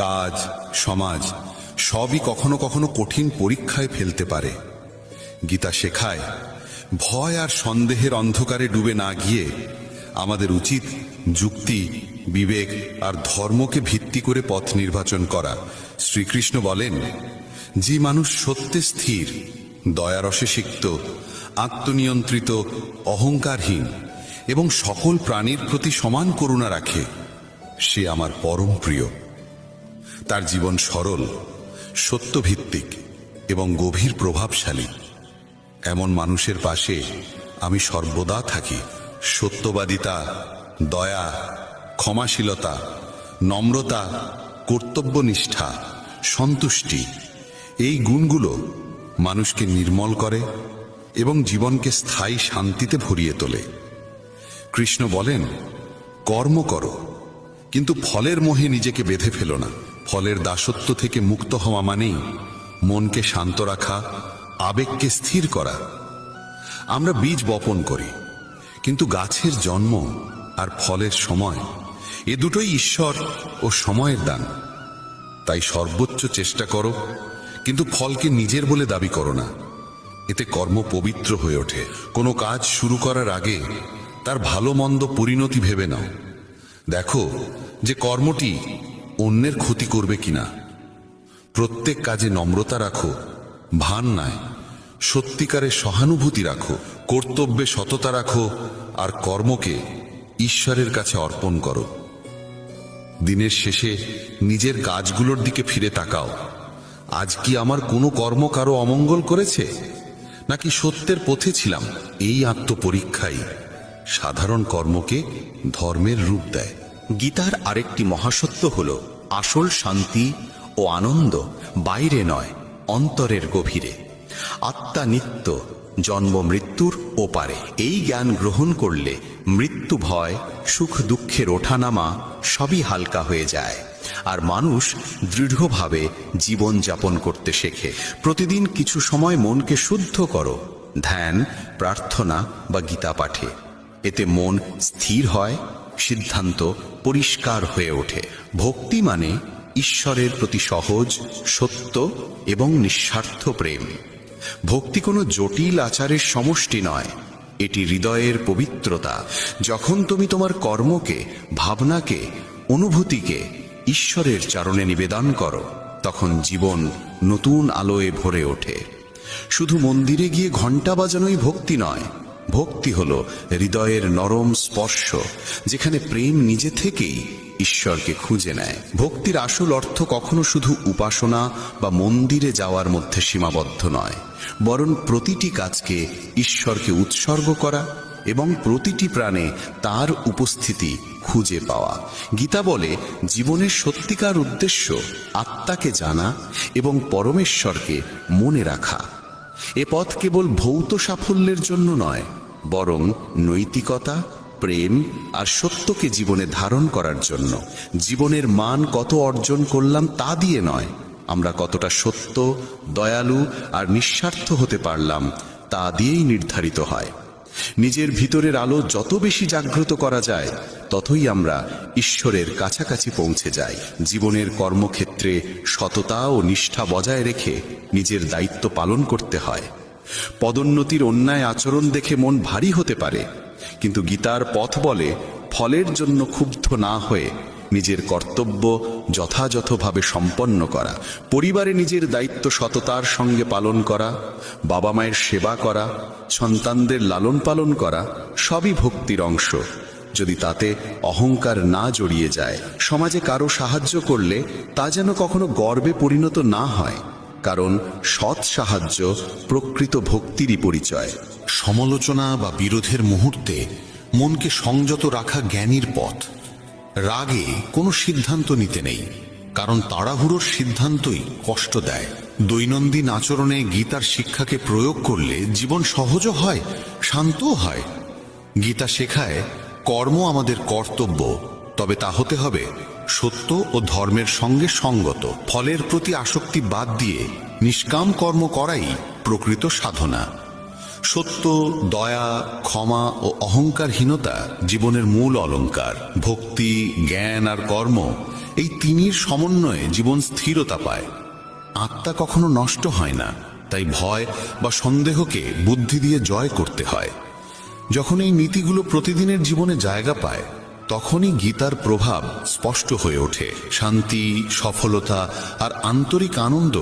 কাজ, সমাজ সবই কখনো কখনো কঠিন পরীক্ষায় ফেলতে পারে। গীতা শেখায়, ভয় আর সন্দেহের অন্ধকারে ডুবে না গিয়ে আমাদের উচিত যুক্তি, বিবেক আর ধর্মকে ভিত্তি করে পথ নির্বাচন করা। শ্রীকৃষ্ণ বলেন, যে মানুষ সত্যে স্থির, দয়ারসে সিক্ত, আত্মনিয়ন্ত্রিত, অহংকারহীন এবং সকল প্রাণীর প্রতি সমান করুণা রাখে, সে আমার পরম প্রিয়। তার জীবন সরল, সত্যভিত্তিক এবং গভীর প্রভাবশালী। এমন মানুষের পাশে আমি সর্বদা থাকি। সত্যবাদিতা, দয়া, ক্ষমাশীলতা, নম্রতা, কর্তব্যনিষ্ঠা, সন্তুষ্টি, এই গুণগুলো মানুষকে নির্মল করে এবং জীবনকে স্থায়ী শান্তিতে ভরিয়ে তোলে। কৃষ্ণ বলেন, কর্ম করো, কিন্তু ফলের মোহে নিজেকে বেঁধে ফেলো না। ফলের দাসত্ব থেকে মুক্ত হওয়া মানেই মনকে শান্ত রাখা, আবেগকে স্থির করা। আমরা বীজ বপন করি, কিন্তু গাছের জন্ম আর ফলের সময়, এ দুটোই ঈশ্বর ও সময়ের দান। তাই সর্বোচ্চ চেষ্টা করো, কিন্তু ফলকে নিজের বলে দাবি করো না। এতে কর্ম পবিত্র হয়ে ওঠে। কোনো কাজ শুরু করার আগে তার ভালো মন্দ পরিণতি ভেবে নাও। দেখো যে কর্মটি অন্যের ক্ষতি করবে কিনা। প্রত্যেক কাজে নম্রতা রাখো, ভান নয়, সত্যিকারের সহানুভূতি রাখো। কর্তব্যে সততা রাখো আর কর্মকে ঈশ্বরের কাছে অর্পণ করো। দিনের শেষে নিজের কাজগুলোর দিকে ফিরে তাকাও। আজ কি আমার কোনো কর্ম কারো অমঙ্গল করেছে, নাকি সত্যের পথে ছিলাম? এই আত্মপরীক্ষাই সাধারণ কর্মকে ধর্মের রূপ দেয়। গীতার আরেকটি মহাসত্য হল আসল শান্তি ও আনন্দ বাইরে নয়, অন্তরের গভীরে। আত্মা নিত্য, জন্ম মৃত্যুর ওপারে। এই জ্ঞান গ্রহণ করলে মৃত্যু ভয়, সুখ দুঃখের ওঠানামা সবই হালকা হয়ে যায়, আর মানুষ দৃঢ়ভাবে জীবন যাপন করতে শেখে। প্রতিদিন কিছু সময় মনকে শুদ্ধ করো, ধ্যান, প্রার্থনা বা গীতা পাঠে। এতে মন স্থির হয়, সিদ্ধান্ত পরিষ্কার হয়ে ওঠে। ভক্তি মানে ঈশ্বরের প্রতি সহজ, সত্য এবং নিঃস্বার্থ প্রেম। ভক্তি কোনো জটিল আচারের সমষ্টি নয়, এটি হৃদয়ের পবিত্রতা। যখন তুমি তোমার কর্মকে, ভাবনাকে, অনুভূতিকে ঈশ্বরের চরণে নিবেদন করো, তখন জীবন নতুন আলোয় ভরে ওঠে। শুধু মন্দিরে গিয়ে ঘণ্টা বাজানোই ভক্তি নয়, ভক্তি হলো হৃদয়ের নরম স্পর্শ, যেখানে প্রেম নিজে থেকেই ঈশ্বরকে খুঁজে নেয়। ভক্তির আসল অর্থ কখনো শুধু উপাসনা বা মন্দিরে যাওয়ার মধ্যে সীমাবদ্ধ নয়, বরং প্রতিটি কাজকে ঈশ্বরকে উৎসর্গ করা এবং প্রতিটি প্রাণে তার উপস্থিতি খুঁজে পাওয়া। গীতা বলে, জীবনের সত্যিকার উদ্দেশ্য আত্মাকে জানা এবং পরমেশ্বরকে মনে রাখা। এ পথ কেবল ভৌত সাফল্যের জন্য নয়, বরং নৈতিকতা, প্রেম আর সত্যকে জীবনে ধারণ করার জন্য। জীবনের মান কত অর্জন করলাম তা দিয়ে নয়, আমরা কতটা সত্য, দয়ালু আর নিঃস্বার্থ হতে পারলাম তা দিয়েই নির্ধারিত হয়। নিজের ভিতরের আলো যত বেশি জাগ্রত করা যায়, ততই আমরা ঈশ্বরের কাছাকাছি পৌঁছে যাই। জীবনের কর্মক্ষেত্রে সততা ও নিষ্ঠা বজায় রেখে নিজের দায়িত্ব পালন করতে হয়। পদোন্নতির অন্যায় আচরণ দেখে মন ভারী হতে পারে, কিন্তু গীতার পথ বলে, ফলের জন্য ক্ষুব্ধ না হয়ে নিজের কর্তব্য যথাযথভাবে সম্পন্ন করা। পরিবারে নিজের দায়িত্ব সততার সঙ্গে পালন করা, বাবা মায়ের সেবা করা, সন্তানদের লালন পালন করা সবই ভক্তির অংশ, যদি তাতে অহংকার না জড়িয়ে যায়। সমাজে কারো সাহায্য করলে তা যেন কখনো গর্বে পরিণত না হয়, কারণ সৎ সাহায্য প্রকৃত ভক্তিরই পরিচয়। সমালোচনা বা বিরোধের মুহূর্তে মনকে সংযত রাখা জ্ঞানীর পথ। রাগে কোনো সিদ্ধান্ত নিতে নেই, কারণ তাড়াহুড়োর সিদ্ধান্তই কষ্ট দেয়। দৈনন্দিন আচরণে গীতার শিক্ষাকে প্রয়োগ করলে জীবন সহজও হয়, শান্তও হয়। গীতা শেখায়, কর্ম আমাদের কর্তব্য, তবে তা হতে হবে সত্য ও ধর্মের সঙ্গে সঙ্গত। ফলের প্রতি আসক্তি বাদ দিয়ে নিষ্কাম কর্ম করাই প্রকৃত সাধনা। সত্য, দয়া, ক্ষমা ও অহংকারহীনতা জীবনের মূল অলংকার। ভক্তি, জ্ঞান আর কর্ম, এই তিনির সমন্বয়ে জীবন স্থিরতা পায়। আত্মা কখনো নষ্ট হয় না, তাই ভয় বা সন্দেহকে বুদ্ধি দিয়ে জয় করতে হয়। যখন এই নীতিগুলো প্রতিদিনের জীবনে জায়গা পায়, তখনই গীতার প্রভাব স্পষ্ট হয়ে ওঠে। শান্তি, সফলতা আর আন্তরিক আনন্দ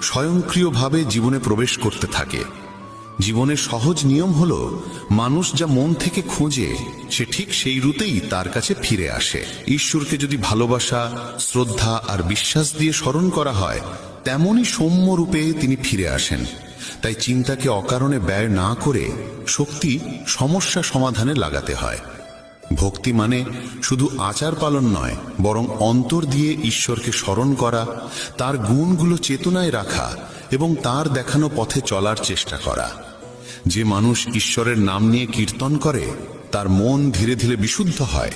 স্বয়ংক্রিয়ভাবে জীবনে প্রবেশ করতে থাকে। জীবনের সহজ নিয়ম হলো, মানুষ যা মন থেকে খোঁজে সে ঠিক সেই রুতেই তার কাছে ফিরে আসে। ঈশ্বরকে যদি ভালোবাসা, শ্রদ্ধা আর বিশ্বাস দিয়ে স্মরণ করা হয়, তেমনই সৌম্য রূপে তিনি ফিরে আসেন। তাই চিন্তাকে অকারণে ব্যয় না করে শক্তি সমস্যা সমাধানে লাগাতে হয়। ভক্তি মানে শুধু আচার পালন নয়, বরং অন্তর দিয়ে ঈশ্বরকে স্মরণ করা, তার গুণগুলো চেতনায় রাখা এবং তার দেখানো পথে চলার চেষ্টা করা। যে মানুষ ঈশ্বরের নাম নিয়ে কীর্তন করে, তার মন ধীরে ধীরে বিশুদ্ধ হয়,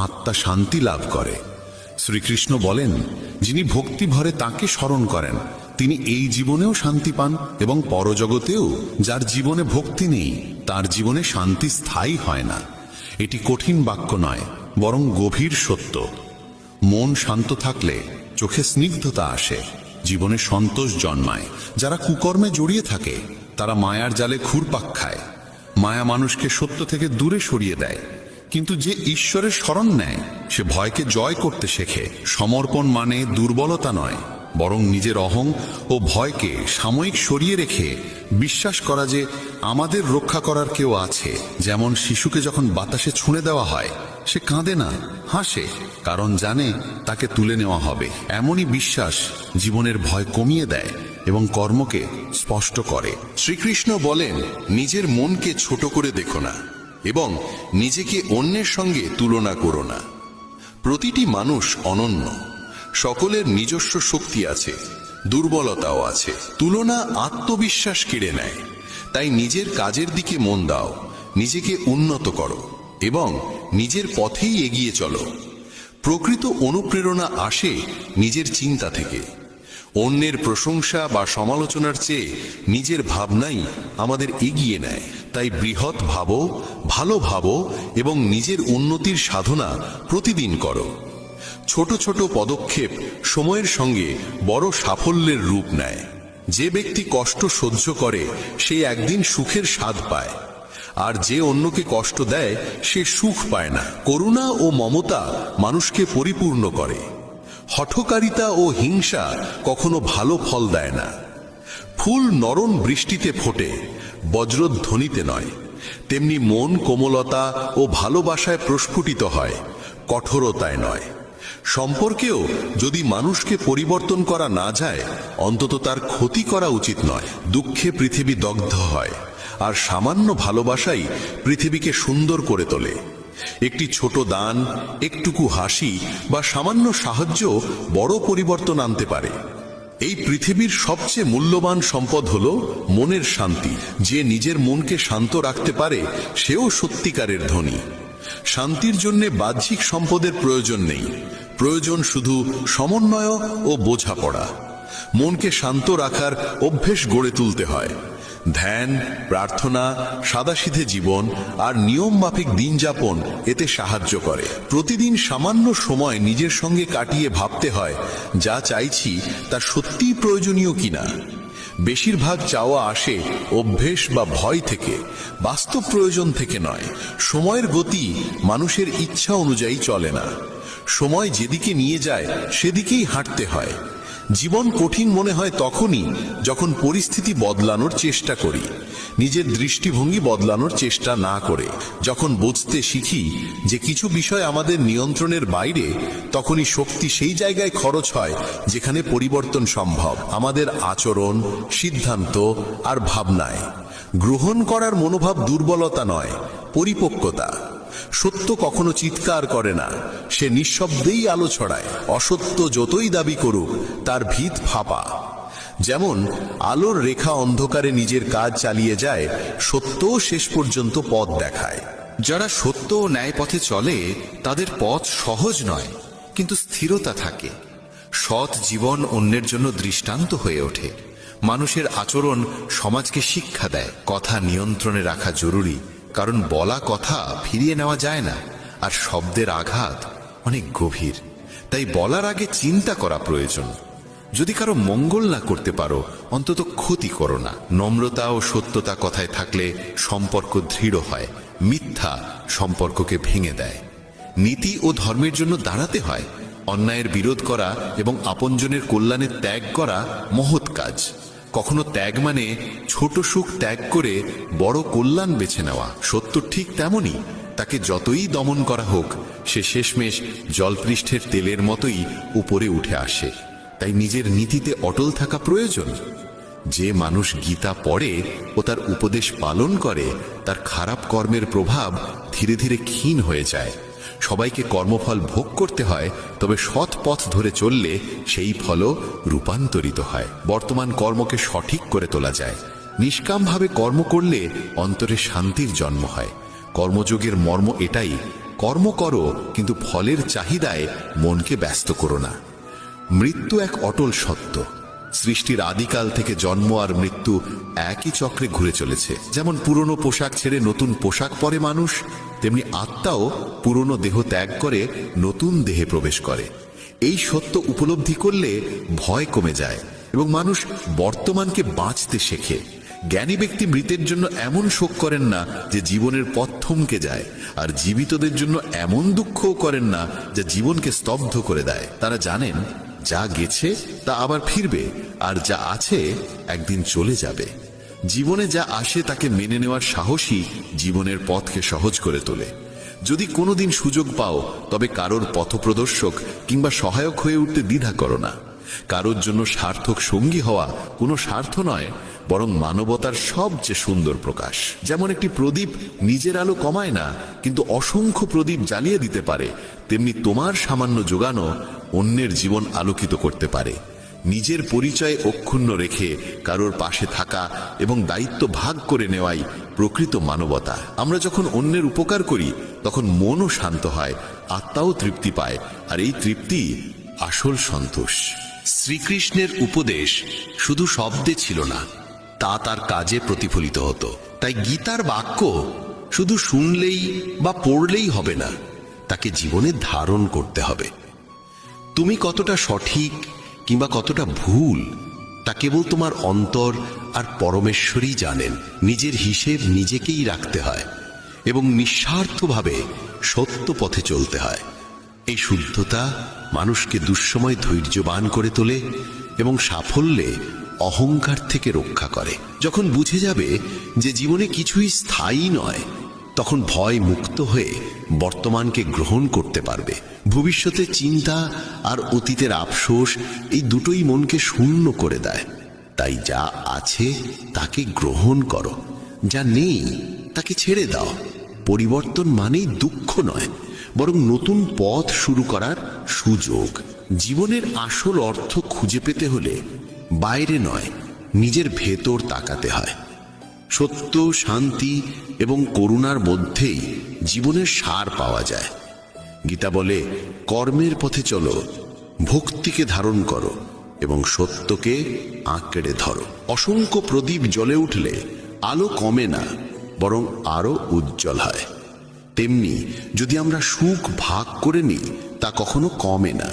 আত্মা শান্তি লাভ করে। শ্রীকৃষ্ণ বলেন, যিনি ভক্তি ভরে তাকে স্মরণ করেন, তিনি এই জীবনেও শান্তি পান এবং পরজগতেও। যার জীবনে ভক্তি নেই, তার জীবনে শান্তি স্থায়ী হয় না। এটি কঠিন বাক্য নয়, বরং গভীর সত্য। মন শান্ত থাকলে চোখে স্নিগ্ধতা আসে, জীবনে সন্তোষ জন্মায়। যারা কুকর্মে জড়িয়ে থাকে, তারা মায়ার জালে ঘুরপাক খায়। মায়া মানুষকে সত্য থেকে দূরে সরিয়ে দেয়, কিন্তু যে ঈশ্বরের শরণ নেয় সে ভয়কে জয় করতে শেখে। সমর্পণ মানে দুর্বলতা নয়, বরং নিজের অহং ও ভয়কে সাময়িক সরিয়ে রেখে বিশ্বাস করা যে আমাদের রক্ষা করার কেউ আছে। যেমন শিশুকে যখন বাতাসে ছুঁড়ে দেওয়া হয়, সে কাঁদে না, হাসে, কারণ জানে তাকে তুলে নেওয়া হবে। এমনই বিশ্বাস জীবনের ভয় কমিয়ে দেয় এবং কর্মকে স্পষ্ট করে। শ্রীকৃষ্ণ বলেন, নিজের মনকে ছোট করে দেখো না এবং নিজেকে অন্যের সঙ্গে তুলনা করো না। প্রতিটি মানুষ অনন্য, সকলের নিজস্ব শক্তি আছে, দুর্বলতাও আছে। তুলনা আত্মবিশ্বাস কেড়ে নেয়। তাই নিজের কাজের দিকে মন দাও, নিজেকে উন্নত করো এবং নিজের পথেই এগিয়ে চলো। প্রকৃত অনুপ্রেরণা আসে নিজের চিন্তা থেকে। অন্যের প্রশংসা বা সমালোচনার চেয়ে নিজের ভাবনাই আমাদের এগিয়ে নেয়। তাই বৃহৎ ভাবো, ভালো ভাবো এবং নিজের উন্নতির সাধনা প্রতিদিন করো। ছোট ছোট পদক্ষেপ সময়ের সঙ্গে বড় সাফল্যের রূপ নেয়। যে ব্যক্তি কষ্ট সহ্য করে সে একদিন সুখের স্বাদ পায়, আর যে অন্যকে কষ্ট দেয় সে সুখ পায় না। করুণা ও মমতা মানুষকে পরিপূর্ণ করে। হঠকারিতা ও হিংসা কখনো ভালো ফল দেয় না। ফুল নরম বৃষ্টিতে ফোটে, বজ্রধ্বনিতে নয়। তেমনি মন কোমলতা ও ভালোবাসায় প্রস্ফুটিত হয়, কঠোরতায় নয়। সম্পর্কেও যদি মানুষকে পরিবর্তন করা না যায়, অন্তত তার ক্ষতি করা উচিত নয়। দুঃখে পৃথিবী দগ্ধ হয়, আর সামান্য ভালোবাসাই পৃথিবীকে সুন্দর করে তোলে। একটি ছোট দান, একটুকু হাসি বা সামান্য সাহায্য বড় পরিবর্তন আনতে পারে। এই পৃথিবীর সবচেয়ে মূল্যবান সম্পদ হলো মনের শান্তি। যে নিজের মনকে শান্ত রাখতে পারে সেও সত্যিকারের ধনী। শান্তির জন্য বাহ্যিক সম্পদের প্রয়োজন নেই, প্রয়োজন শুধু সমন্বয় ও বোঝাপড়া। মনকে শান্ত রাখার অভ্যেস গড়ে তুলতে হয়। ধ্যান, প্রার্থনা, সাদাসিধে জীবন আর নিয়ম মাফিক দিন যাপন এতে সাহায্য করে। প্রতিদিন সামান্য সময় নিজের সঙ্গে কাটিয়ে ভাবতে হয়, যা চাইছি তা সত্যিই প্রয়োজনীয় কিনা। বেশিরভাগ চাওয়া আসে অভ্যেস বা ভয় থেকে, বাস্তব প্রয়োজন থেকে নয়। সময়ের গতি মানুষের ইচ্ছা অনুযায়ী চলে না। সময় যেদিকে নিয়ে যায় সেদিকেই হাঁটতে হয়। জীবন কঠিন মনে হয় তখনই যখন পরিস্থিতি বদলানোর চেষ্টা করি, নিজের দৃষ্টিভঙ্গি বদলানোর চেষ্টা না করে। যখন বুঝতে শিখি যে কিছু বিষয় আমাদের নিয়ন্ত্রণের বাইরে, তখনই শক্তি সেই জায়গায় খরচ হয় যেখানে পরিবর্তন সম্ভব। আমাদের আচরণ, সিদ্ধান্ত আর ভাবনায় গ্রহণ করার মনোভাব দুর্বলতা নয়, পরিপক্কতা। সত্য কখনো চিৎকার করে না, সে নিঃশব্দেই আলো ছড়ায়। অসত্য যতই দাবি করুক তার ভিত ফাঁপা। যেমন আলোর রেখা অন্ধকারে নিজের কাজ চালিয়ে যায়, সত্যও শেষ পর্যন্ত পথ দেখায়। যারা সত্য ও ন্যায় পথে চলে তাদের পথ সহজ নয়, কিন্তু স্থিরতা থাকে। সৎ জীবন অন্যের জন্য দৃষ্টান্ত হয়ে ওঠে। মানুষের আচরণ সমাজকে শিক্ষা দেয়। কথা নিয়ন্ত্রণে রাখা জরুরি, কারণ বলা কথা ফিরিয়ে নেওয়া যায় না, আর শব্দের আঘাত অনেক গভীর। তাই বলার আগে চিন্তা করা প্রয়োজন। যদি কারো মঙ্গল না করতে পারো, অন্তত ক্ষতি করো না। নম্রতা ও সত্যতা কথায় থাকলে সম্পর্ক দৃঢ় হয়। মিথ্যা সম্পর্ককে ভেঙে দেয়। নীতি ও ধর্মের জন্য দাঁড়াতে হয়। অন্যায়ের বিরোধ করা এবং আপনজনের কল্যাণে ত্যাগ করা মহৎ কাজ। কখনো ত্যাগ মানে ছোট সুখ ত্যাগ করে বড় কল্যাণ বেছে নেওয়া। সত্য ঠিক তেমনই, তাকে যতই দমন করা হোক সে শেষমেশ জলপৃষ্ঠের তেলের মতোই উপরে উঠে আসে। তাই নিজের নীতিতে অটল থাকা প্রয়োজন। যে মানুষ গীতা পড়ে ও তার উপদেশ পালন করে, তার খারাপ কর্মের প্রভাব ধীরে ধীরে ক্ষীণ হয়ে যায়। সবাইকে কর্মফল ভোগ করতে হয়, তবে সৎ পথ ধরে চললে সেই ফলও রূপান্তরিত হয়। বর্তমান কর্মকে সঠিক করে তোলা যায়। নিষ্কামভাবে কর্ম করলে অন্তরে শান্তির জন্ম হয়। কর্মযোগের মর্ম এটাই, কর্ম করো কিন্তু ফলের চাহিদায় মনকে ব্যস্ত করো না। মৃত্যু এক অটল সত্য। সৃষ্টির আদিকাল থেকে জন্ম আর মৃত্যু একই চক্রে ঘুরে চলেছে। যেমন পুরনো পোশাক ছেড়ে নতুন পোশাক পরে মানুষ, তেমনি আত্মাও পুরনো দেহ ত্যাগ করে নতুন দেহে প্রবেশ করে। এই সত্য উপলব্ধি করলে ভয় কমে যায় এবং মানুষ বর্তমানকে বাঁচতে শেখে। জ্ঞানী ব্যক্তি মৃতের জন্য এমন শোক করেন না যে জীবনের পথ থমকে যায়, আর জীবিতদের জন্য এমন দুঃখও করেন না যা জীবনকে স্তব্ধ করে দেয়। তারা জানেন যা গেছে তা আবার ফিরবে, আর যা আছে একদিন চলে যাবে। জীবনে যা আসে তাকে মেনে নেওয়ার সাহসই জীবনের পথকে সহজ করে তোলে। যদি কোনোদিন সুযোগ পাও তবে কারোর পথপ্রদর্শক কিংবা সহায়ক হয়ে উঠতে দ্বিধা করো না। কারোর জন্য সার্থক সঙ্গী হওয়া কোনো স্বার্থ নয়, বরং মানবতার সবচেয়ে সুন্দর প্রকাশ। যেমন একটি প্রদীপ নিজের আলো কমায় না, কিন্তু অসংখ্য প্রদীপ জ্বালিয়ে দিতে পারে, তেমনি তোমার সামান্য যোগানো অন্যের জীবন আলোকিত করতে পারে। নিজের পরিচয় অক্ষুণ্ণ রেখে কারোর পাশে থাকা এবং দায়িত্ব ভাগ করে নেওয়াই প্রকৃত মানবতা। আমরা যখন অন্যের উপকার করি তখন মনও শান্ত হয়, আত্মাও তৃপ্তি পায়, আর এই তৃপ্তি আসল সন্তোষ। শ্রীকৃষ্ণের উপদেশ শুধু শব্দে ছিল না, তা তার কাজে প্রতিফলিত হতো। তাই গীতার বাক্য শুধু শুনলেই বা পড়লেই হবে না, তাকে জীবনে ধারণ করতে হবে। তুমি কতটা সঠিক কিংবা কতটা ভুল তা কেবল তোমার অন্তর আর পরমেশ্বরই জানেন। নিজের হিসেব নিজেকেই রাখতে হয় এবং নিঃস্বার্থভাবে সত্য পথে চলতে হয়। এই শুদ্ধতা মানুষকে দুঃসময় ধৈর্যবান করে তোলে এবং সাফল্যে অহংকার থেকে রক্ষা করে। যখন বুঝে যাবে যে জীবনে কিছুই স্থায়ী নয়, তখন ভয় মুক্ত হয়ে বর্তমানকে গ্রহণ করতে পারবে। ভবিষ্যতের চিন্তা আর অতীতের আফসোস এই দুটোই মনকে শূন্য করে দেয়। তাই যা আছে তাকে গ্রহণ করো, যা নেই তাকে ছেড়ে দাও। পরিবর্তন মানেই দুঃখ নয়, বরং নতুন পথ শুরু করার সুযোগ। জীবনের আসল অর্থ খুঁজে পেতে হলে বাইরে নয়, নিজের ভেতর তাকাতে হয়। সত্য, শান্তি এবং করুণার মধ্যেই জীবনের সার পাওয়া যায়। গীতা বলে, কর্মের পথে চলো, ভক্তিকে ধারণ করো এবং সত্যকে আঁকড়ে ধরো। অসংখ্য প্রদীপ জ্বলে উঠলে আলো কমে না, বরং আরো উজ্জ্বল হয়। তেমনি যদি আমরা সুখ ভাগ করে নিই, তা কখনো কমে না,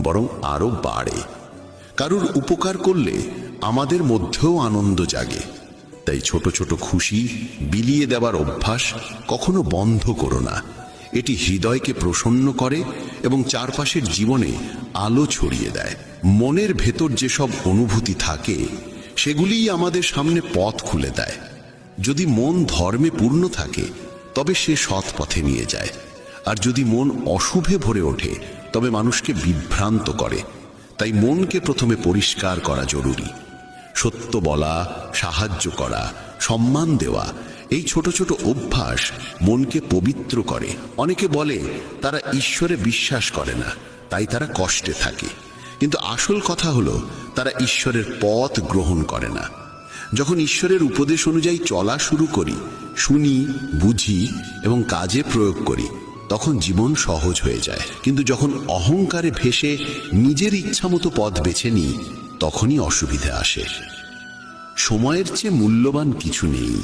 বরং আরো বাড়ে। কারুর উপকার করলে আমাদের মধ্যেও আনন্দ জাগে। তাই ছোট ছোট খুশি বিলিয়ে দেওয়ার অভ্যাস কখনো বন্ধ করো না। এটি হৃদয়কে প্রসন্ন করে এবং চারপাশের জীবনে আলো ছড়িয়ে দেয়। মনের ভেতর যেসব অনুভূতি থাকে সেগুলিই আমাদের সামনে পথ খুলে দেয়। যদি মন ধর্মে পূর্ণ থাকে তবে সে সৎ পথে নিয়ে যায়, আর যদি মন অশুভে ভরে ওঠে তবে মানুষকে বিভ্রান্ত করে। তাই মনকে প্রথমে পরিষ্কার করা জরুরি। সত্য বলা, সাহায্য করা, সম্মান দেওয়া, এই ছোট ছোট অভ্যাস মনকে পবিত্র করে। অনেকে বলে তারা ঈশ্বরে বিশ্বাস করে না, তাই তারা কষ্টে থাকে। কিন্তু আসল কথা হলো তারা ঈশ্বরের পথ গ্রহণ করে না। যখন ঈশ্বরের উপদেশ অনুযায়ী চলা শুরু করি, শুনি, বুঝি এবং কাজে প্রয়োগ করি, তখন জীবন সহজ হয়ে যায়। কিন্তু যখন অহংকারে ভেসে নিজের ইচ্ছামতো পথ বেছে নিই, তখনই অসুবিধা আসে। সময়ের চেয়ে মূল্যবান কিছু নেই।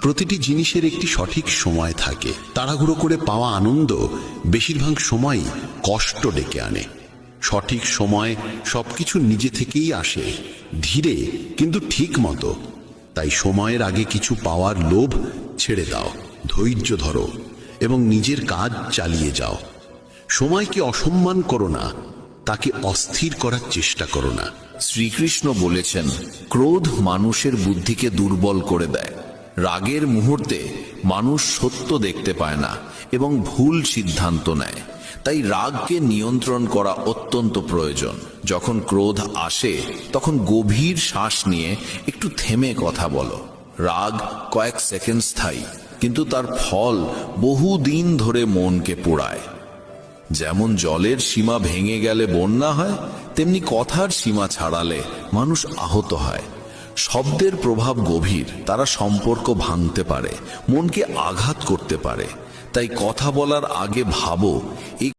প্রতিটি জিনিসের একটি সঠিক সময় থাকে। তাড়াহুড়ো করে পাওয়া আনন্দ বেশিরভাগ সময়ই কষ্ট ডেকে আনে। সঠিক সময় সবকিছু নিজে থেকেই আসে, ধীরে কিন্তু ঠিক মতো। তাই সময়ের আগে কিছু পাওয়ার লোভ ছেড়ে দাও, ধৈর্য ধরো এবং নিজের কাজ চালিয়ে যাও। সময়কে অসম্মান করো না, তাকে অস্থির করার চেষ্টা করো না। শ্রীকৃষ্ণ বলেছেন, ক্রোধ মানুষের বুদ্ধিকে দুর্বল করে দেয়। রাগের মুহূর্তে মানুষ সত্য দেখতে পায় না এবং ভুল সিদ্ধান্ত নেয়। তাই রাগকে নিয়ন্ত্রণ করা অত্যন্ত প্রয়োজন। যখন ক্রোধ আসে তখন গভীর শ্বাস নিয়ে একটু থেমে কথা বলো। রাগ কয়েক সেকেন্ড স্থায়ী, কিন্তু তার ফল বহুদিন ধরে মনকে পোড়ায়। যেমন জলের সীমা ভেঙে গেলে বন্যা হয়, তেমনি কথার সীমা ছাড়ালে মানুষ আহত হয়। শব্দের প্রভাব গভীর, তারা সম্পর্ক ভাঙতে পারে, মনকে আঘাত করতে পারে। তাই কথা বলার আগে ভাবো, এই